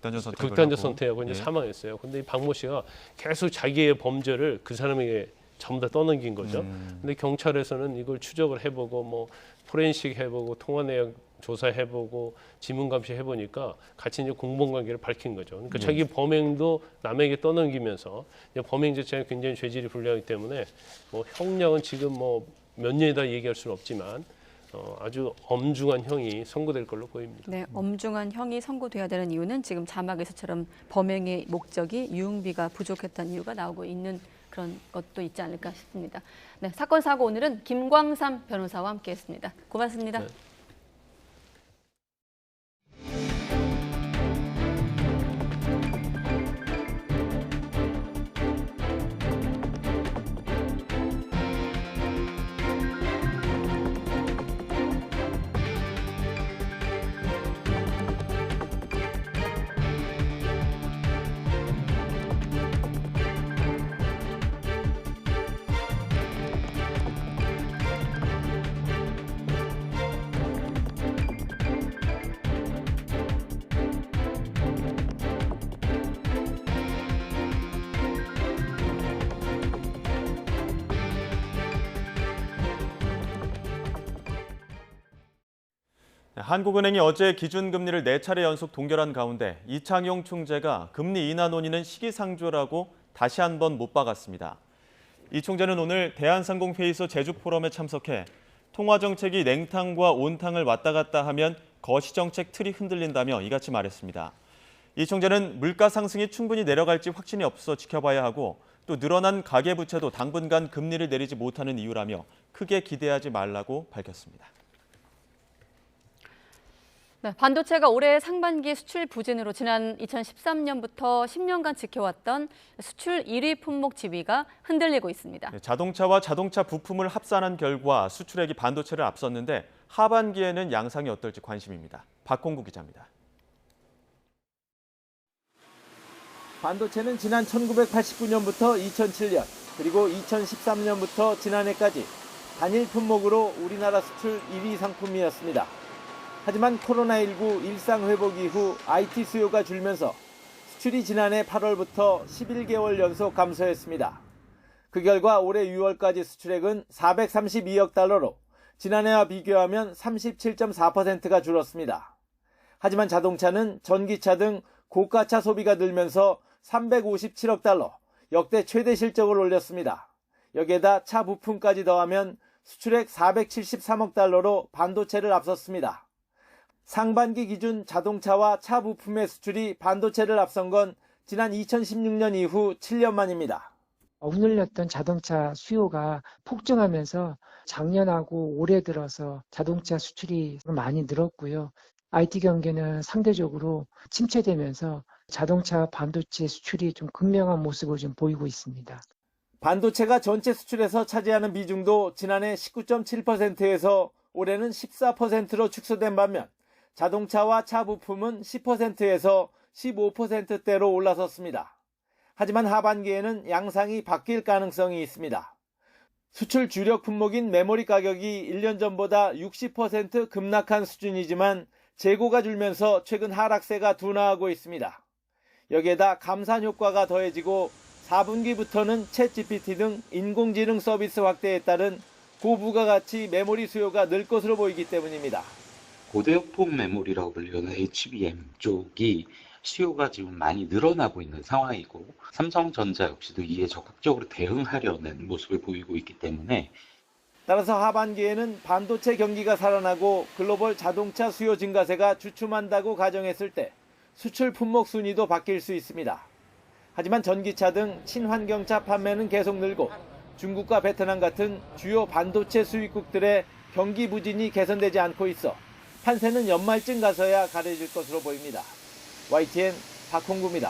극단적 선택하고 이제 사망했어요. 근데 이 박모 씨가 계속 자기의 범죄를 그 사람에게 전부 다 떠넘긴 거죠. 근데 경찰에서는 이걸 추적을 해보고 뭐 포렌식 해보고 통화 내역 조사해보고 지문 감시해보니까 같이 이제 공범관계를 밝힌 거죠. 그러니까 자기 범행도 남에게 떠넘기면서 범행 자체가 굉장히 죄질이 불량하기 때문에 뭐 형량은 지금 뭐 몇 년이다 얘기할 수는 없지만 아주 엄중한 형이 선고될 걸로 보입니다. 네, 엄중한 형이 선고돼야 되는 이유는 지금 자막에서처럼 범행의 목적이 유흥비가 부족했다는 이유가 나오고 있는 그런 것도 있지 않을까 싶습니다. 네, 사건 사고 오늘은 김광삼 변호사와 함께했습니다. 고맙습니다. 네. 한국은행이 어제 기준금리를 4차례 연속 동결한 가운데 이창용 총재가 금리 인하 논의는 시기상조라고 다시 한번 못 박았습니다. 이 총재는 오늘 대한상공회의소 제주포럼에 참석해 통화정책이 냉탕과 온탕을 왔다 갔다 하면 거시정책 틀이 흔들린다며 이같이 말했습니다. 이 총재는 물가 상승이 충분히 내려갈지 확신이 없어 지켜봐야 하고 또 늘어난 가계부채도 당분간 금리를 내리지 못하는 이유라며 크게 기대하지 말라고 밝혔습니다. 네, 반도체가 올해 상반기 수출 부진으로 지난 2013년부터 10년간 지켜왔던 수출 1위 품목 지위가 흔들리고 있습니다. 자동차와 자동차 부품을 합산한 결과 수출액이 반도체를 앞섰는데 하반기에는 양상이 어떨지 관심입니다. 박홍구 기자입니다. 반도체는 지난 1989년부터 2007년 그리고 2013년부터 지난해까지 단일 품목으로 우리나라 수출 1위 상품이었습니다. 하지만 코로나19 일상 회복 이후 IT 수요가 줄면서 수출이 지난해 8월부터 11개월 연속 감소했습니다. 그 결과 올해 6월까지 수출액은 432억 달러로 지난해와 비교하면 37.4%가 줄었습니다. 하지만 자동차는 전기차 등 고가차 소비가 늘면서 357억 달러, 역대 최대 실적을 올렸습니다. 여기에다 차 부품까지 더하면 수출액 473억 달러로 반도체를 앞섰습니다. 상반기 기준 자동차와 차 부품의 수출이 반도체를 앞선 건 지난 2016년 이후 7년 만입니다. 억눌렸던 자동차 수요가 폭증하면서 작년하고 올해 들어서 자동차 수출이 많이 늘었고요. IT 경기는 상대적으로 침체되면서 자동차 반도체 수출이 좀 극명한 모습을 좀 보이고 있습니다. 반도체가 전체 수출에서 차지하는 비중도 지난해 19.7%에서 올해는 14%로 축소된 반면 자동차와 차 부품은 10%에서 15%대로 올라섰습니다. 하지만 하반기에는 양상이 바뀔 가능성이 있습니다. 수출 주력 품목인 메모리 가격이 1년 전보다 60% 급락한 수준이지만 재고가 줄면서 최근 하락세가 둔화하고 있습니다. 여기에다 감산 효과가 더해지고 4분기부터는 챗GPT 등 인공지능 서비스 확대에 따른 고부가가치 메모리 수요가 늘 것으로 보이기 때문입니다. 고대역폭 메모리라고 불리는 HBM 쪽이 수요가 지금 많이 늘어나고 있는 상황이고 삼성전자 역시도 이에 적극적으로 대응하려는 모습을 보이고 있기 때문에 따라서 하반기에는 반도체 경기가 살아나고 글로벌 자동차 수요 증가세가 주춤한다고 가정했을 때 수출 품목 순위도 바뀔 수 있습니다. 하지만 전기차 등 친환경차 판매는 계속 늘고 중국과 베트남 같은 주요 반도체 수입국들의 경기 부진이 개선되지 않고 있어 판세는 연말쯤 가서야 가려질 것으로 보입니다. YTN 박홍구입니다.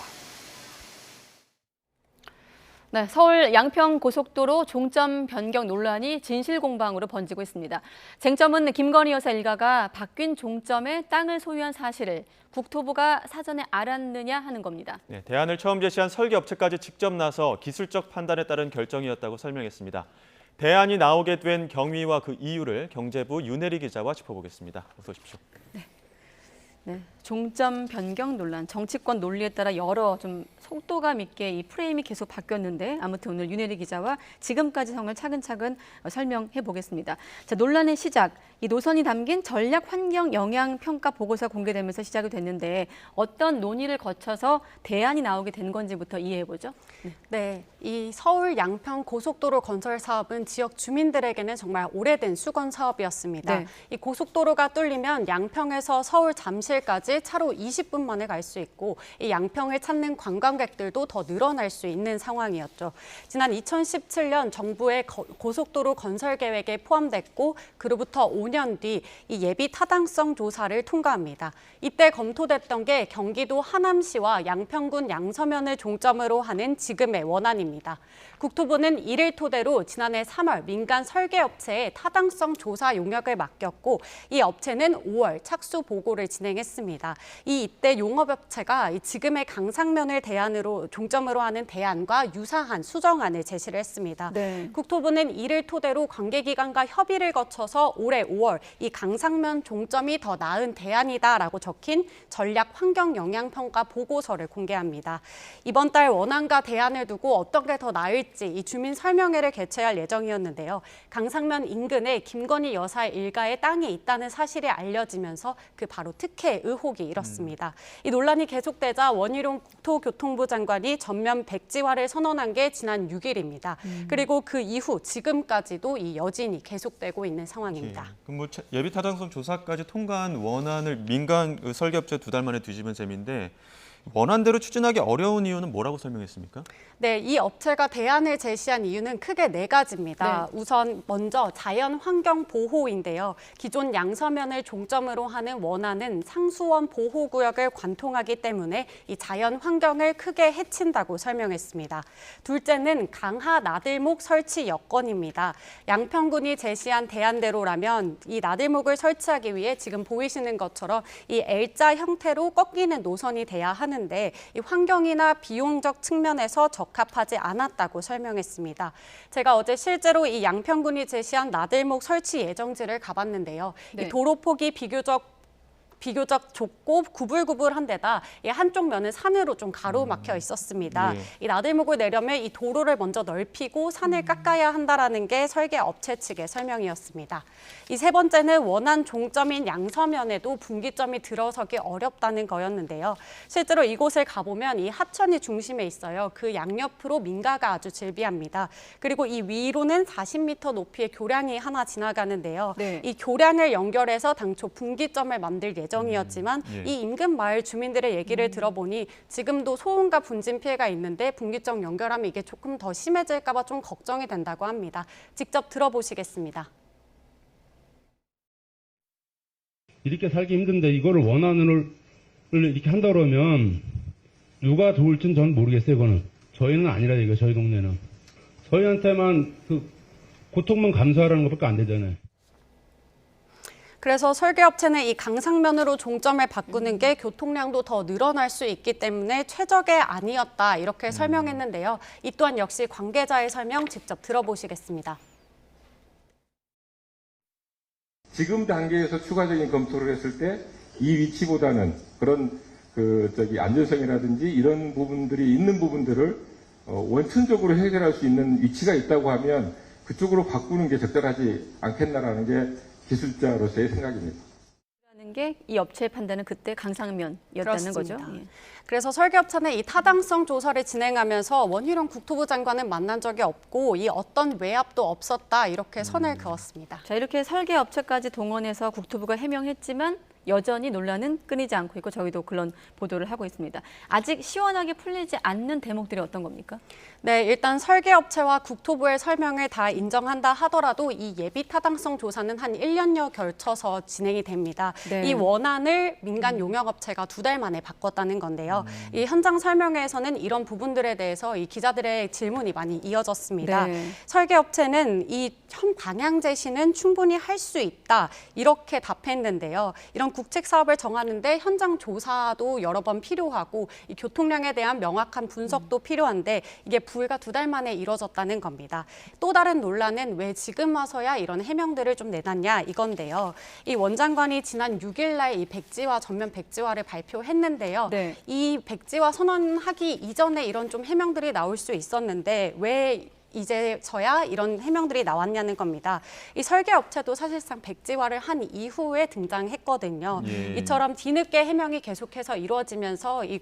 네, 서울 양평 고속도로 종점 변경 논란이 진실공방으로 번지고 있습니다. 쟁점은 김건희 여사 일가가 바뀐 종점에 땅을 소유한 사실을 국토부가 사전에 알았느냐 하는 겁니다. 네, 대안을 처음 제시한 설계업체까지 직접 나서 기술적 판단에 따른 결정이었다고 설명했습니다. 대안이 나오게 된 경위와 그 이유를 경제부 윤혜리 기자와 짚어보겠습니다. 어서 오십시오. 네, 종점 변경 논란, 정치권 논리에 따라 여러 좀 속도감 있게 이 프레임이 계속 바뀌었는데 아무튼 오늘 윤혜리 기자와 지금까지 상황을 차근차근 설명해 보겠습니다. 자, 논란의 시작, 이 노선이 담긴 전략 환경 영향 평가 보고서 공개되면서 시작이 됐는데 어떤 논의를 거쳐서 대안이 나오게 된 건지부터 이해해 보죠. 네, 이 서울 양평 고속도로 건설 사업은 지역 주민들에게는 정말 오래된 수건 사업이었습니다. 네. 이 고속도로가 뚫리면 양평에서 서울 잠실까지 차로 20분 만에 갈 수 있고 이 양평을 찾는 관광객들도 더 늘어날 수 있는 상황이었죠. 지난 2017년 정부의 고속도로 건설 계획에 포함됐고 그로부터 5년 뒤 이 예비 타당성 조사를 통과합니다. 이때 검토됐던 게 경기도 하남시와 양평군 양서면을 종점으로 하는 지금의 원안입니다. 국토부는 이를 토대로 지난해 3월 민간 설계업체에 타당성 조사 용역을 맡겼고 이 업체는 5월 착수 보고를 진행했습니다. 이때 용업업체가 지금의 강상면을 대안으로 종점으로 하는 대안과 유사한 수정안을 제시를 했습니다. 네. 국토부는 이를 토대로 관계기관과 협의를 거쳐서 올해 5월 이 강상면 종점이 더 나은 대안이다라고 적힌 전략 환경 영향 평가 보고서를 공개합니다. 이번 달 원안과 대안을 두고 어떤 게 더 나을지 이 주민 설명회를 개최할 예정이었는데요. 강상면 인근에 김건희 여사 일가의 땅이 있다는 사실이 알려지면서 그 바로 특혜 크게 의혹이 일었습니다. 이 논란이 계속되자 원희룡 국토교통부 장관이 전면 백지화를 선언한 게 지난 6일입니다. 그리고 그 이후 지금까지도 이 여진이 계속되고 있는 상황입니다. 그럼 뭐 예비 타당성 조사까지 통과한 원안을 민간 설계업체 2달 만에 뒤집은 셈인데 원안대로 추진하기 어려운 이유는 뭐라고 설명했습니까? 네, 이 업체가 대안을 제시한 이유는 크게 4가지입니다. 네. 우선 먼저 자연 환경 보호인데요. 기존 양서면을 종점으로 하는 원안은 상수원 보호구역을 관통하기 때문에 이 자연 환경을 크게 해친다고 설명했습니다. 둘째는 강하 나들목 설치 여건입니다. 양평군이 제시한 대안대로라면 이 나들목을 설치하기 위해 지금 보이시는 것처럼 이 L자 형태로 꺾이는 노선이 돼야 하는데 이 환경이나 비용적 측면에서 적합하지 않았다고 설명했습니다. 제가 어제 실제로 이 양평군이 제시한 나들목 설치 예정지를 가봤는데요. 네. 이 도로폭이 비교적 좁고 구불구불한 데다 이 한쪽 면은 산으로 좀 가로막혀 있었습니다. 이 나들목을 내려면 이 도로를 먼저 넓히고 산을 깎아야 한다라는 게 설계 업체 측의 설명이었습니다. 이 3번째는 원안 종점인 양서면에도 분기점이 들어서기 어렵다는 거였는데요. 실제로 이곳을 가보면 이 하천이 중심에 있어요. 그 양옆으로 민가가 아주 즐비합니다. 그리고 이 위로는 40m 높이의 교량이 하나 지나가는데요. 네. 이 교량을 연결해서 당초 분기점을 만들 예정이었지만 이 인근 마을 주민들의 얘기를 들어보니 지금도 소음과 분진 피해가 있는데 분기점 연결하면 이게 조금 더 심해질까 봐 좀 걱정이 된다고 합니다. 직접 들어보시겠습니다. 이렇게 살기 힘든데 이거를 원안을 이렇게 한다 그러면 누가 좋을지는 전 모르겠어요. 이거는 저희는 아니라 이거 저희 동네는 저희한테만 그 고통만 감수하라는 것밖에 안 되잖아요. 그래서 설계업체는 이 강상면으로 종점을 바꾸는 게 교통량도 더 늘어날 수 있기 때문에 최적의 안이었다 이렇게 설명했는데요. 이 또한 역시 관계자의 설명 직접 들어보시겠습니다. 지금 단계에서 추가적인 검토를 했을 때 이 위치보다는 그런 안전성이라든지 이런 부분들이 있는 부분들을 원천적으로 해결할 수 있는 위치가 있다고 하면 그쪽으로 바꾸는 게 적절하지 않겠나라는 게 기술자로서의 생각입니다. 게 이 업체의 판단은 그때 강상면이었다는 거죠. 예. 그래서 설계업체는 이 타당성 조사를 진행하면서 원희룡 국토부 장관은 만난 적이 없고 이 어떤 외압도 없었다 이렇게 선을 그었습니다. 자, 이렇게 설계업체까지 동원해서 국토부가 해명했지만 여전히 논란은 끊이지 않고 있고 저희도 그런 보도를 하고 있습니다. 아직 시원하게 풀리지 않는 대목들이 어떤 겁니까? 네, 일단 설계업체와 국토부의 설명을 다 인정한다 하더라도 이 예비 타당성 조사는 한 1년여 걸쳐서 진행이 됩니다. 네. 이 원안을 민간 용역업체가 2달 만에 바꿨다는 건데요. 이 현장 설명회에서는 이런 부분들에 대해서 이 기자들의 질문이 많이 이어졌습니다. 네. 설계업체는 이 현 방향 제시는 충분히 할 수 있다 이렇게 답했는데요. 이런 국책 사업을 정하는데 현장 조사도 여러 번 필요하고 이 교통량에 대한 명확한 분석도 필요한데 이게 불과 2달 만에 이뤄졌다는 겁니다. 또 다른 논란은 왜 지금 와서야 이런 해명들을 좀 내놨냐 이건데요. 이 원장관이 지난 6일 날 이 백지화 전면 백지화를 발표했는데요. 네. 이 백지화 선언하기 이전에 이런 좀 해명들이 나올 수 있었는데 왜 이제서야 이런 해명들이 나왔냐는 겁니다. 이 설계업체도 사실상 백지화를 한 이후에 등장했거든요. 예. 이처럼 뒤늦게 해명이 계속해서 이루어지면서 이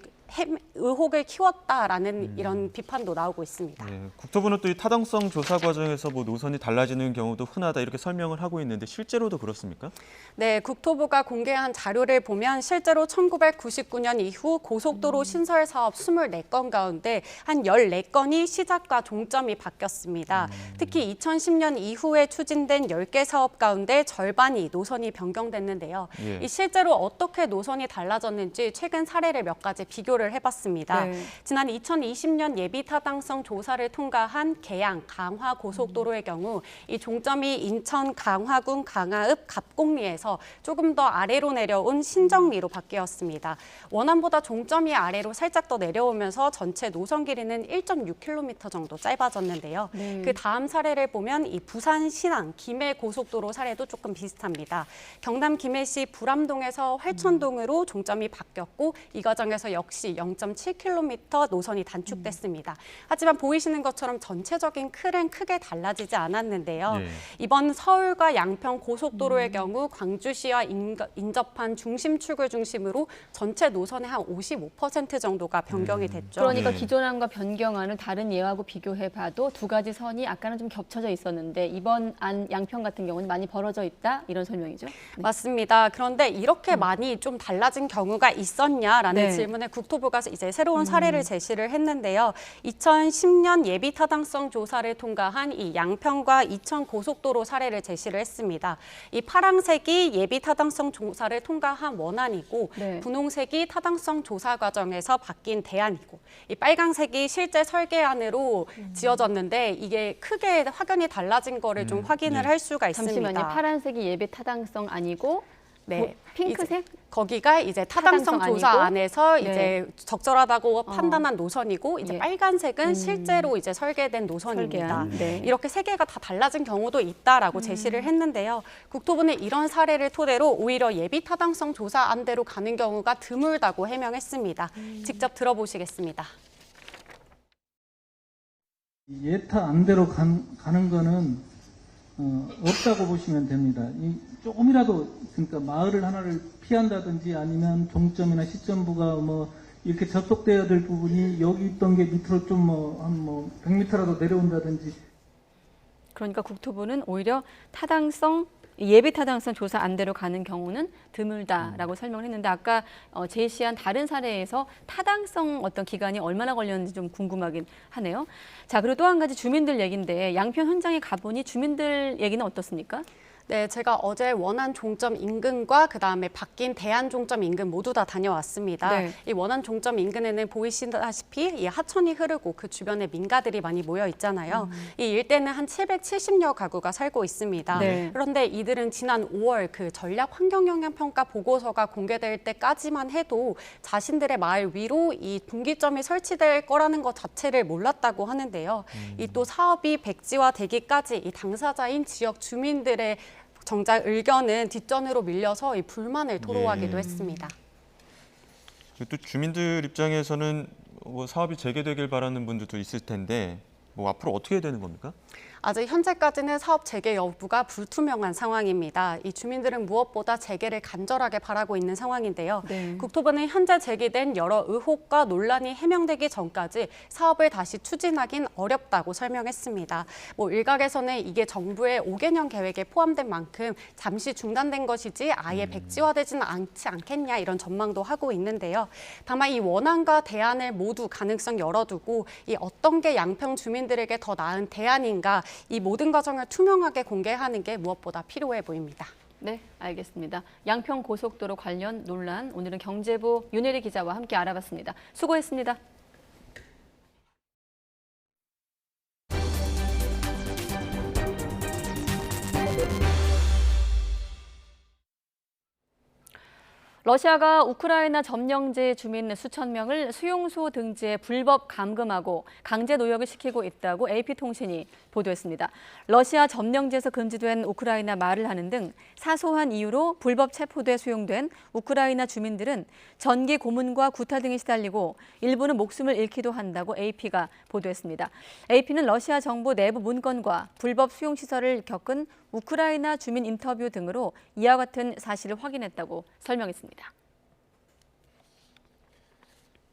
의혹을 키웠다라는 이런 비판도 나오고 있습니다. 예. 국토부는 또 이 타당성 조사 과정에서 뭐 노선이 달라지는 경우도 흔하다 이렇게 설명을 하고 있는데 실제로도 그렇습니까? 네, 국토부가 공개한 자료를 보면 실제로 1999년 이후 고속도로 신설 사업 24건 가운데 한 14건이 시작과 종점이 바뀌었습니다. 특히 2010년 이후에 추진된 10개 사업 가운데 절반이 노선이 변경됐는데요. 예. 이 실제로 어떻게 노선이 달라졌는지 최근 사례를 몇 가지 비교를 해봤습니다. 네. 지난 2020년 예비 타당성 조사를 통과한 계양 강화 고속도로의 경우 이 종점이 인천 강화군 강화읍 갑곡리에서 조금 더 아래로 내려온 신정리로 바뀌었습니다. 원안보다 종점이 아래로 살짝 더 내려오면서 전체 노선 길이는 1.6km 정도 짧아졌는데요. 네. 그 다음 사례를 보면 이 부산 신안 김해 고속도로 사례도 조금 비슷합니다. 경남 김해시 불암동에서 활천동으로 종점이 바뀌었고 이 과정에서 역시 역시 0.7km 노선이 단축됐습니다. 하지만 보이시는 것처럼 전체적인 틀은 크게 달라지지 않았는데요. 이번 서울과 양평 고속도로의 경우 광주시와 인접한 중심축을 중심으로 전체 노선의 한 55% 정도가 변경이 됐죠. 그러니까 기존안과 변경안을 다른 예하고 비교해봐도 두 가지 선이 아까는 좀 겹쳐져 있었는데 이번 안 양평 같은 경우는 많이 벌어져 있다 이런 설명이죠? 네. 맞습니다. 그런데 이렇게 많이 좀 달라진 경우가 있었냐라는 네. 질문에 국토부가 이제 새로운 사례를 제시를 했는데요. 2010년 예비 타당성 조사를 통과한 이 양평과 이천 고속도로 사례를 제시를 했습니다. 이 파란색이 예비 타당성 조사를 통과한 원안이고 네. 분홍색이 타당성 조사 과정에서 바뀐 대안이고 이 빨강색이 실제 설계안으로 지어졌는데 이게 크게 확연히 달라진 거를 좀 확인을 할 수가 있습니다. 잠시만요. 파란색이 예비 타당성 아니고 네. 핑크색? 거기가 이제 타당성 조사 아니고? 안에서 네. 이제 적절하다고 판단한 노선이고 이제 예. 빨간색은 실제로 이제 설계된 노선입니다. 설계안. 네. 이렇게 세 개가 다 달라진 경우도 있다라고 제시를 했는데요. 국토부는 이런 사례를 토대로 오히려 예비 타당성 조사 안대로 가는 경우가 드물다고 해명했습니다. 직접 들어보시겠습니다. 예타 안대로 가는 거는 없다고 보시면 됩니다. 조금이라도 그러니까 마을을 하나를 피한다든지 아니면 종점이나 시점부가 뭐 이렇게 접속되어야 될 부분이 여기 있던 게 밑으로 좀 한 100m라도 내려온다든지. 그러니까 국토부는 오히려 예비 타당성 조사 안대로 가는 경우는 드물다라고 설명을 했는데 아까 제시한 다른 사례에서 타당성 어떤 기간이 얼마나 걸렸는지 좀 궁금하긴 하네요. 자, 그리고 또 한 가지 주민들 얘기인데 양평 현장에 가보니 주민들 얘기는 어떻습니까? 네, 제가 어제 원안 종점 인근과 그다음에 바뀐 대안 종점 인근 모두 다 다녀왔습니다. 네. 이 원안 종점 인근에는 보이시다시피 이 하천이 흐르고 그 주변에 민가들이 많이 모여 있잖아요. 이 일대는 한 770여 가구가 살고 있습니다. 네. 그런데 이들은 지난 5월 그 전략 환경영향평가 보고서가 공개될 때까지만 해도 자신들의 마을 위로 이 분기점이 설치될 거라는 것 자체를 몰랐다고 하는데요. 이 또 사업이 백지화되기까지 이 당사자인 지역 주민들의 정작 의견은 뒷전으로 밀려서 이 불만을 토로하기도 했습니다. 또 주민들 입장에서는 뭐 사업이 재개되길 바라는 분들도 있을 텐데 뭐 앞으로 어떻게 되는 겁니까? 아직 현재까지는 사업 재개 여부가 불투명한 상황입니다. 이 주민들은 무엇보다 재개를 간절하게 바라고 있는 상황인데요. 네. 국토부는 현재 제기된 여러 의혹과 논란이 해명되기 전까지 사업을 다시 추진하긴 어렵다고 설명했습니다. 뭐 일각에서는 이게 정부의 5개년 계획에 포함된 만큼 잠시 중단된 것이지 아예 백지화되지는 않지 않겠냐 이런 전망도 하고 있는데요. 다만 이 원안과 대안을 모두 가능성 열어두고 이 어떤 게 양평 주민들에게 더 나은 대안인가 이 모든 과정을 투명하게 공개하는 게 무엇보다 필요해 보입니다. 네, 알겠습니다. 양평 고속도로 관련 논란 오늘은 경제부 윤혜리 기자와 함께 알아봤습니다. 수고했습니다. 러시아가 우크라이나 점령지 주민 수천 명을 수용소 등지에 불법 감금하고 강제 노역을 시키고 있다고 AP통신이 보도했습니다. 러시아 점령지에서 금지된 우크라이나 말을 하는 등 사소한 이유로 불법 체포돼 수용된 우크라이나 주민들은 전기 고문과 구타 등에 시달리고 일부는 목숨을 잃기도 한다고 AP가 보도했습니다. AP는 러시아 정부 내부 문건과 불법 수용시설을 겪은 우크라이나 주민 인터뷰 등으로 이와 같은 사실을 확인했다고 설명했습니다.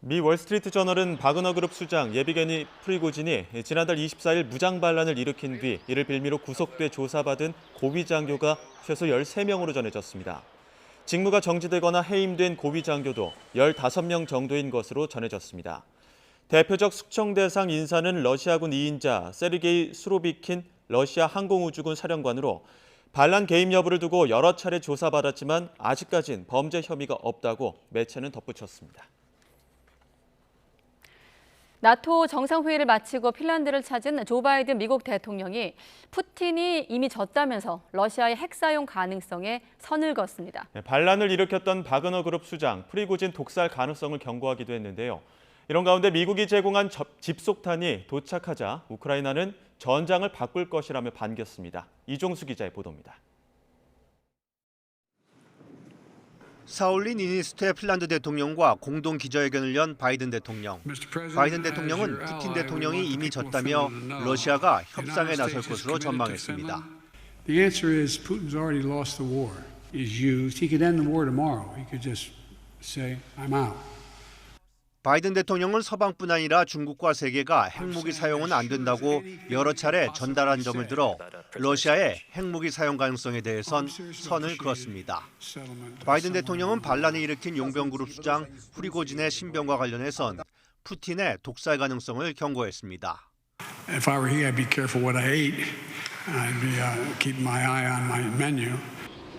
미 월스트리트 저널은 바그너 그룹 수장 예비게니 프리고진이 지난달 24일 무장 반란을 일으킨 뒤 이를 빌미로 구속돼 조사받은 고위 장교가 최소 13명으로 전해졌습니다. 직무가 정지되거나 해임된 고위 장교도 15명 정도인 것으로 전해졌습니다. 대표적 숙청 대상 인사는 러시아군 2인자 세르게이 수로비킨 러시아 항공우주군 사령관으로 반란 개입 여부를 두고 여러 차례 조사받았지만 아직까진 범죄 혐의가 없다고 매체는 덧붙였습니다. 나토 정상회의를 마치고 핀란드를 찾은 조 바이든 미국 대통령이 푸틴이 이미 졌다면서 러시아의 핵 사용 가능성에 선을 그었습니다. 반란을 일으켰던 바그너 그룹 수장 프리고진 독살 가능성을 경고하기도 했는데요. 이런 가운데 미국이 제공한 집속탄이 도착하자 우크라이나는 전장을 바꿀 것이라며 반겼습니다. 이종수 기자의 보도입니다. 사울리 니니스토의 핀란드 대통령과 공동 기자회견을 연 바이든 대통령. 바이든 대통령은 푸틴 대통령이 이미 졌다며 러시아가 협상에 나설 것으로 전망했습니다. The answer is Putin's already lost the war. Is used. He could end the war tomorrow. He could just say, I'm out. 바이든 대통령은 서방뿐 아니라 중국과 세계가 핵무기 사용은 안 된다고 여러 차례 전달한 점을 들어 러시아의 핵무기 사용 가능성에 대해선 선을 그었습니다. 바이든 대통령은 반란을 일으킨 용병그룹 수장 프리고진의 신병과 관련해선 푸틴의 독살 가능성을 경고했습니다. If I were he, I'd be careful what I ate. I'd be keeping my eye on my menu.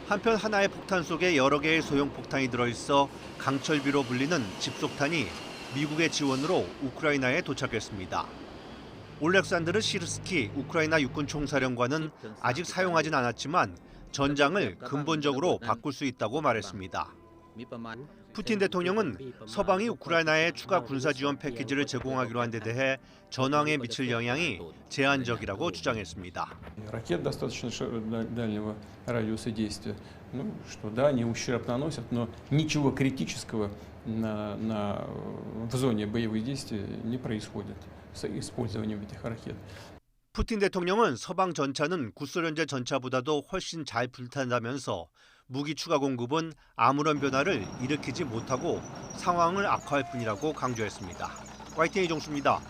한편 하나의 폭탄 속에 여러 개의 소형 폭탄이 들어있어 강철비로 불리는 집속탄이 미국의 지원으로 우크라이나에 도착했습니다. 올렉산드르 시르스키 우크라이나 육군 총사령관은 아직 사용하진 않았지만 전장을 근본적으로 바꿀 수 있다고 말했습니다. 푸틴 대통령은 서방이 우크라이나에 추가 군사 지원 패키지를 제공하기로 한 데 대해 전황에 미칠 영향이 제한적이라고 주장했습니다. Ракет достаточно дальнего радиуса действия. Ну, что да, они ущерб наносят, но ничего критического в зоне боевых действий не происходит с использованием этих ракет. 푸틴 대통령은 서방 전차는 구소련제 전차보다도 훨씬 잘 불탄다면서 무기 추가 공급은 아무런 변화를 일으키지 못하고 상황을 악화할 뿐이라고 강조했습니다. YTN 이종수입니다.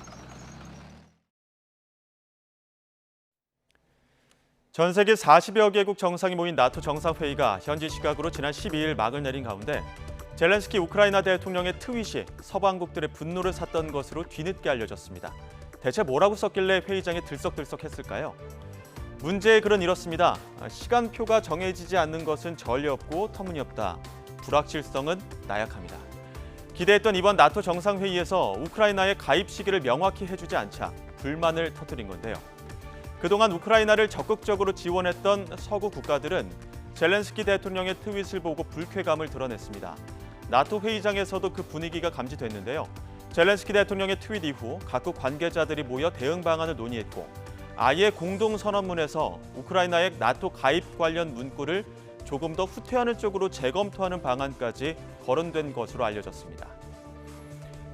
전 세계 40여 개국 정상이 모인 나토 정상회의가 현지 시각으로 지난 12일 막을 내린 가운데 젤렌스키 우크라이나 대통령의 트윗이 서방국들의 분노를 샀던 것으로 뒤늦게 알려졌습니다. 대체 뭐라고 썼길래 회의장에 들썩들썩했을까요? 문제의 글은 이렇습니다. 시간표가 정해지지 않는 것은 전례 없고 터무니없다. 불확실성은 나약합니다. 기대했던 이번 나토 정상회의에서 우크라이나의 가입 시기를 명확히 해주지 않자 불만을 터뜨린 건데요. 그동안 우크라이나를 적극적으로 지원했던 서구 국가들은 젤렌스키 대통령의 트윗을 보고 불쾌감을 드러냈습니다. 나토 회의장에서도 그 분위기가 감지됐는데요. 젤렌스키 대통령의 트윗 이후 각국 관계자들이 모여 대응 방안을 논의했고 아예 공동선언문에서 우크라이나의 나토 가입 관련 문구를 조금 더 후퇴하는 쪽으로 재검토하는 방안까지 거론된 것으로 알려졌습니다.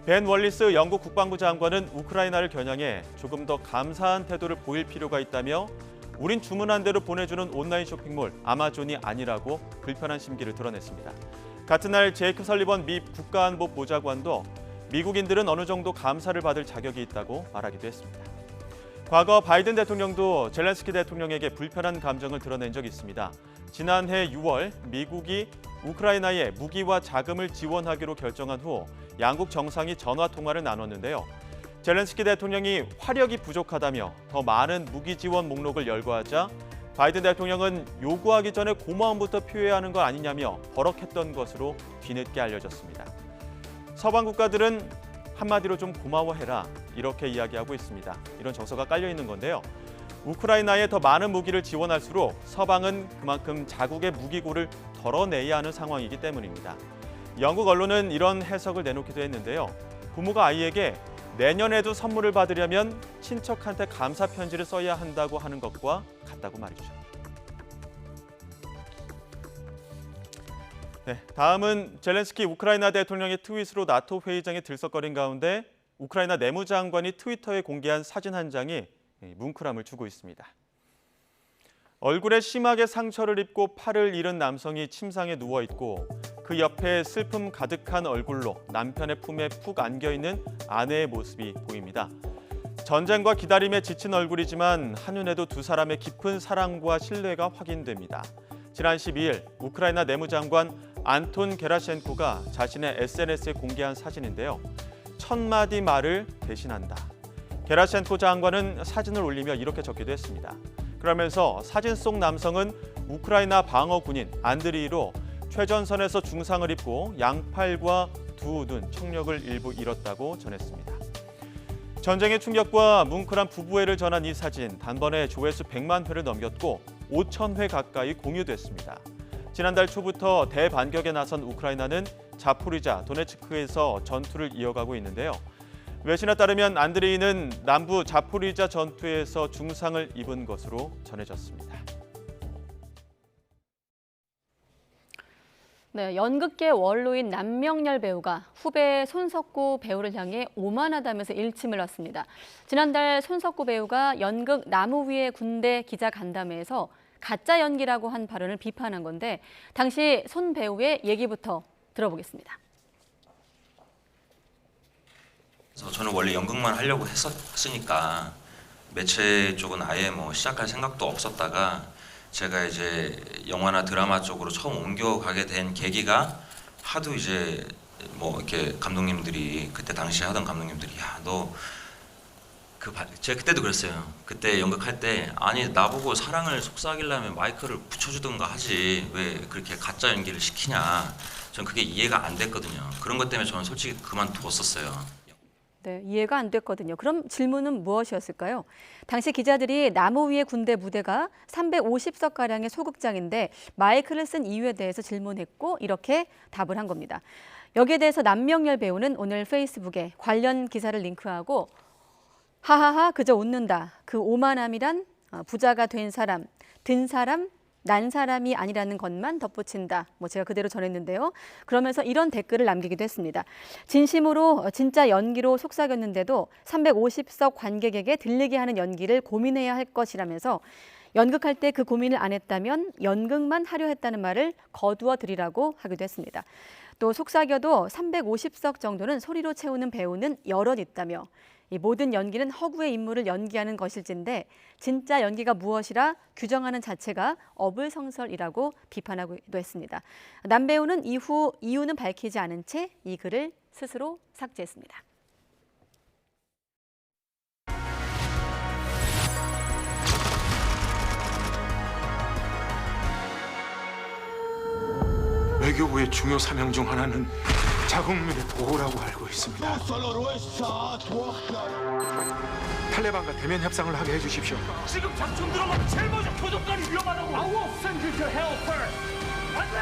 벤 월리스 영국 국방부 장관은 우크라이나를 겨냥해 조금 더 감사한 태도를 보일 필요가 있다며 우린 주문한 대로 보내주는 온라인 쇼핑몰 아마존이 아니라고 불편한 심기를 드러냈습니다. 같은 날 제이크 설리번 미 국가안보 보좌관도 미국인들은 어느 정도 감사를 받을 자격이 있다고 말하기도 했습니다. 과거 바이든 대통령도 젤렌스키 대통령에게 불편한 감정을 드러낸 적이 있습니다. 지난해 6월 미국이 우크라이나에 무기와 자금을 지원하기로 결정한 후 양국 정상이 전화 통화를 나눴는데요. 젤렌스키 대통령이 화력이 부족하다며 더 많은 무기 지원 목록을 열거하자 바이든 대통령은 요구하기 전에 고마움부터 표해야 하는 거 아니냐며 버럭했던 것으로 뒤늦게 알려졌습니다. 서방 국가들은 한마디로 좀 고마워해라 이렇게 이야기하고 있습니다. 이런 정서가 깔려 있는 건데요. 우크라이나에 더 많은 무기를 지원할수록 서방은 그만큼 자국의 무기고를 덜어내야 하는 상황이기 때문입니다. 영국 언론은 이런 해석을 내놓기도 했는데요. 부모가 아이에게 내년에도 선물을 받으려면 친척한테 감사 편지를 써야 한다고 하는 것과 같다고 말이죠. 네, 다음은 젤렌스키 우크라이나 대통령의 트윗으로 나토 회의장에 들썩거린 가운데 우크라이나 내무장관이 트위터에 공개한 사진 한 장이 뭉클함을 주고 있습니다. 얼굴에 심하게 상처를 입고 팔을 잃은 남성이 침상에 누워 있고 그 옆에 슬픔 가득한 얼굴로 남편의 품에 푹 안겨 있는 아내의 모습이 보입니다. 전쟁과 기다림에 지친 얼굴이지만 한눈에도 두 사람의 깊은 사랑과 신뢰가 확인됩니다. 지난 12일 우크라이나 내무장관 안톤 게라셴코가 자신의 SNS에 공개한 사진인데요. 1000마디 말을 대신한다. 게라셴코 장관은 사진을 올리며 이렇게 적기도 했습니다. 그러면서 사진 속 남성은 우크라이나 방어군인 안드리이로 최전선에서 중상을 입고 양팔과 두 눈, 청력을 일부 잃었다고 전했습니다. 전쟁의 충격과 뭉클한 부부애를 전한 이 사진 단번에 조회수 100만 회를 넘겼고 5,000회 가까이 공유됐습니다. 지난달 초부터 대반격에 나선 우크라이나는 자포리자, 도네츠크에서 전투를 이어가고 있는데요. 외신에 따르면 안드레이는 남부 자포리자 전투에서 중상을 입은 것으로 전해졌습니다. 네, 연극계 원로인 남명렬 배우가 후배 손석구 배우를 향해 오만하다면서 일침을 놨습니다. 지난달 손석구 배우가 연극 나무 위의 군대 기자간담회에서 가짜 연기라고 한 발언을 비판한 건데 당시 손 배우의 얘기부터 들어보겠습니다. 저는 원래 연극만 하려고 했으니까 매체 쪽은 아예 시작할 생각도 없었다가 제가 이제 영화나 드라마 쪽으로 처음 옮겨가게 된 계기가 하도 이제 이렇게 감독님들이 그때 당시 하던 감독님들이 야, 너 제가 그때도 그랬어요. 그때 연극할 때 아니 나보고 사랑을 속삭이려면 마이크를 붙여주든가 하지 왜 그렇게 가짜 연기를 시키냐. 전 그게 이해가 안 됐거든요. 그런 것 때문에 저는 솔직히 그만두었었어요. 네, 이해가 안 됐거든요. 그럼 질문은 무엇이었을까요? 당시 기자들이 나무 위의 군대 무대가 350석가량의 소극장인데 마이크를 쓴 이유에 대해서 질문했고 이렇게 답을 한 겁니다. 여기에 대해서 남명렬 배우는 오늘 페이스북에 관련 기사를 링크하고 하하하 그저 웃는다. 그 오만함이란 부자가 된 사람, 든 사람, 난 사람이 아니라는 것만 덧붙인다. 제가 그대로 전했는데요. 그러면서 이런 댓글을 남기기도 했습니다. 진심으로 진짜 연기로 속삭였는데도 350석 관객에게 들리게 하는 연기를 고민해야 할 것이라면서 연극할 때 그 고민을 안 했다면 연극만 하려 했다는 말을 거두어 드리라고 하기도 했습니다. 또 속삭여도 350석 정도는 소리로 채우는 배우는 여럿 있다며 이 모든 연기는 허구의 인물을 연기하는 것일진데 진짜 연기가 무엇이라 규정하는 자체가 어불성설이라고 비판하기도 했습니다. 남 배우는 이후 이유는 밝히지 않은 채 이 글을 스스로 삭제했습니다. 외교부의 중요 사명 중 하나는 자국민의 보호라고 알고 있습니다. 탈레반과 대면 협상을 하게 해주십시오. 지금 작전 들어가면 제일 먼저 표적관이 위험하다고. I will send you to hell first. 안 돼!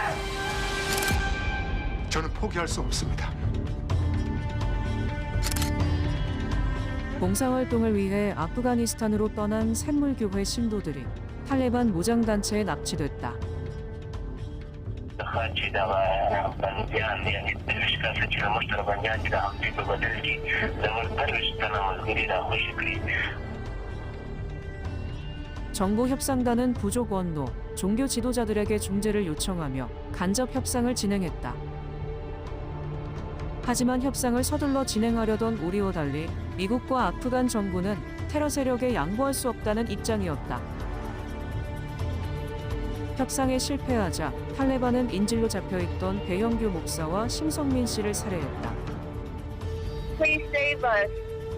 저는 포기할 수 없습니다. 봉사활동을 위해 아프가니스탄으로 떠난 샘물교회 신도들이 탈레반 무장단체에 납치됐다. 정보협상단은 부족 원로, 종교 지도자들에게 중재를 요청하며 간접 협상을 진행했다. 하지만 협상을 서둘러 진행하려던 우리와 달리 미국과 아프간 정부는 테러 세력에 양보할 수 없다는 입장이었다. 협상에 실패하자 탈레반은 인질로 잡혀있던 배영규 목사와 심성민 씨를 살해했다. Please save us.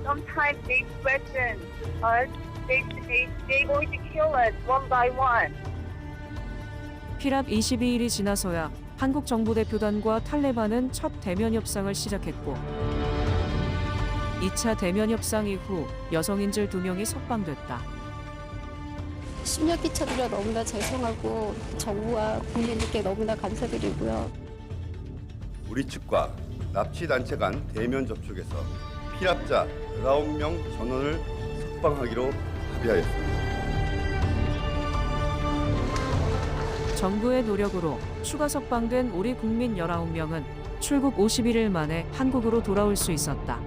Sometimes they threaten us. They're going to kill us one by one. 피랍 22일이 지나서야 한국 정부 대표단과 탈레반은 첫 대면 협상을 시작했고 2차 대면 협상 이후 여성 인질 2명이 석방됐다. 심려 끼쳐드려 너무나 죄송하고 정부와 국민들께 너무나 감사드리고요. 우리 측과 납치단체 간 대면 접촉에서 피랍자 19명 전원을 석방하기로 합의하였습니다. 정부의 노력으로 추가 석방된 우리 국민 19명은 출국 51일 만에 한국으로 돌아올 수 있었다.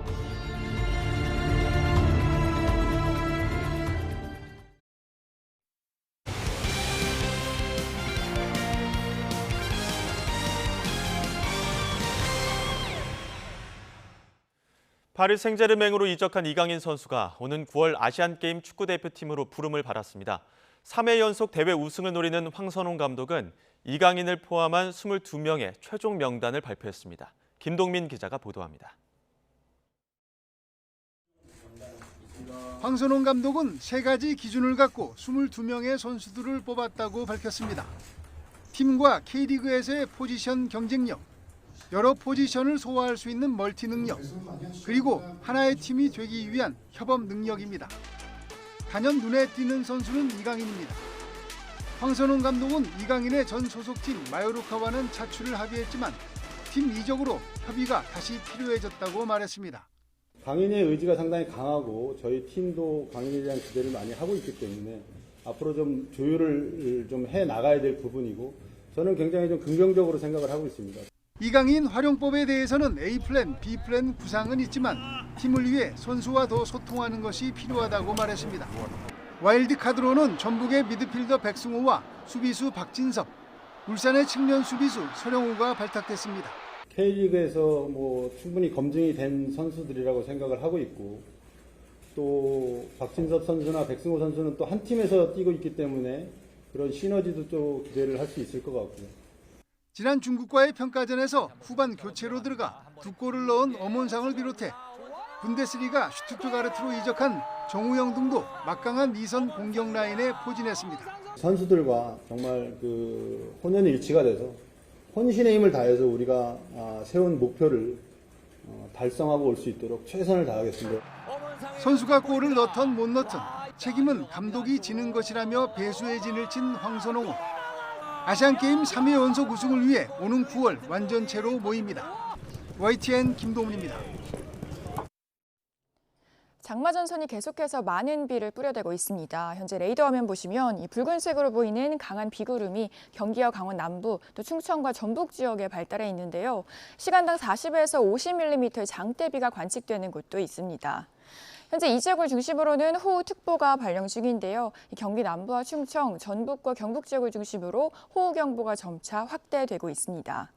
파리 생제르맹으로 이적한 이강인 선수가 오는 9월 아시안게임 축구대표팀으로 부름을 받았습니다. 3회 연속 대회 우승을 노리는 황선홍 감독은 이강인을 포함한 22명의 최종 명단을 발표했습니다. 김동민 기자가 보도합니다. 황선홍 감독은 3가지 기준을 갖고 22명의 선수들을 뽑았다고 밝혔습니다. 팀과 K리그에서의 포지션 경쟁력, 여러 포지션을 소화할 수 있는 멀티 능력, 그리고 하나의 팀이 되기 위한 협업 능력입니다. 단연 눈에 띄는 선수는 이강인입니다. 황선홍 감독은 이강인의 전 소속팀 마요르카와는 차출을 합의했지만 팀 이적으로 협의가 다시 필요해졌다고 말했습니다. 강인의 의지가 상당히 강하고 저희 팀도 강인에 대한 기대를 많이 하고 있기 때문에 앞으로 좀 조율을 좀 해 나가야 될 부분이고 저는 굉장히 좀 긍정적으로 생각을 하고 있습니다. 이강인 활용법에 대해서는 A플랜, B플랜 구상은 있지만 팀을 위해 선수와 더 소통하는 것이 필요하다고 말했습니다. 와일드카드로는 전북의 미드필더 백승호와 수비수 박진섭, 울산의 측면 수비수 서령우가 발탁됐습니다. K리그에서 충분히 검증이 된 선수들이라고 생각을 하고 있고 또 박진섭 선수나 백승호 선수는 또 한 팀에서 뛰고 있기 때문에 그런 시너지도 또 기대를 할 수 있을 것 같고요. 지난 중국과의 평가전에서 후반 교체로 들어가 2골을 넣은 엄원상을 비롯해 분데스리가 슈투트가르트로 이적한 정우영 등도 막강한 2선 공격 라인에 포진했습니다. 선수들과 정말 혼연이 일치가 돼서 혼신의 힘을 다해서 우리가 세운 목표를 달성하고 올 수 있도록 최선을 다하겠습니다. 선수가 골을 넣던 못 넣던 책임은 감독이 지는 것이라며 배수의 진을 친 황선홍. 아시안게임 3회 연속 우승을 위해 오는 9월 완전체로 모입니다. YTN 김동훈입니다. 장마 전선이 계속해서 많은 비를 뿌려대고 있습니다. 현재 레이더 화면 보시면 이 붉은색으로 보이는 강한 비구름이 경기와 강원 남부, 또 충청과 전북 지역에 발달해 있는데요. 시간당 40에서 50mm의 장대비가 관측되는 곳도 있습니다. 현재 이 지역을 중심으로는 호우특보가 발령 중인데요. 경기 남부와 충청, 전북과 경북 지역을 중심으로 호우경보가 점차 확대되고 있습니다.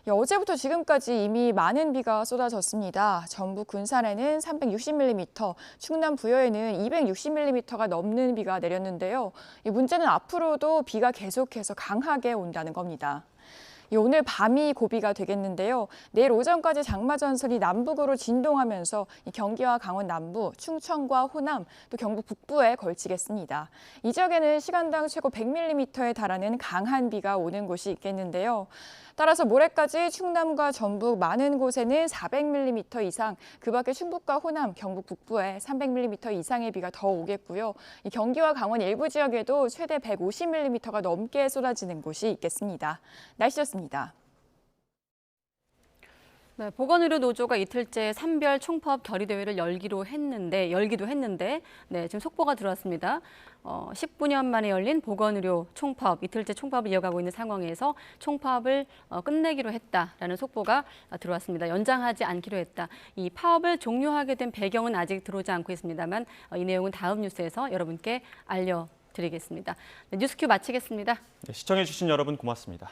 어제부터 지금까지 이미 많은 비가 쏟아졌습니다. 전북 군산에는 360mm, 충남 부여에는 260mm가 넘는 비가 내렸는데요. 이 문제는 앞으로도 비가 계속해서 강하게 온다는 겁니다. 오늘 밤이 고비가 되겠는데요. 내일 오전까지 장마 전선이 남북으로 진동하면서 경기와 강원 남부, 충청과 호남, 또 경북 북부에 걸치겠습니다. 이 지역에는 시간당 최고 100mm에 달하는 강한 비가 오는 곳이 있겠는데요. 따라서 모레까지 충남과 전북 많은 곳에는 400mm 이상, 그 밖에 충북과 호남, 경북 북부에 300mm 이상의 비가 더 오겠고요. 이 경기와 강원 일부 지역에도 최대 150mm가 넘게 쏟아지는 곳이 있겠습니다. 날씨였습니다. 네, 보건의료 노조가 이틀째 산별 총파업 결의대회를 열기도 했는데 네, 지금 속보가 들어왔습니다. 19년 만에 열린 보건의료 총파업, 이틀째 총파업을 이어가고 있는 상황에서 총파업을 끝내기로 했다라는 속보가 들어왔습니다. 연장하지 않기로 했다. 이 파업을 종료하게 된 배경은 아직 들어오지 않고 있습니다만 이 내용은 다음 뉴스에서 여러분께 알려드리겠습니다. 네, 뉴스큐 마치겠습니다. 네, 시청해주신 여러분 고맙습니다.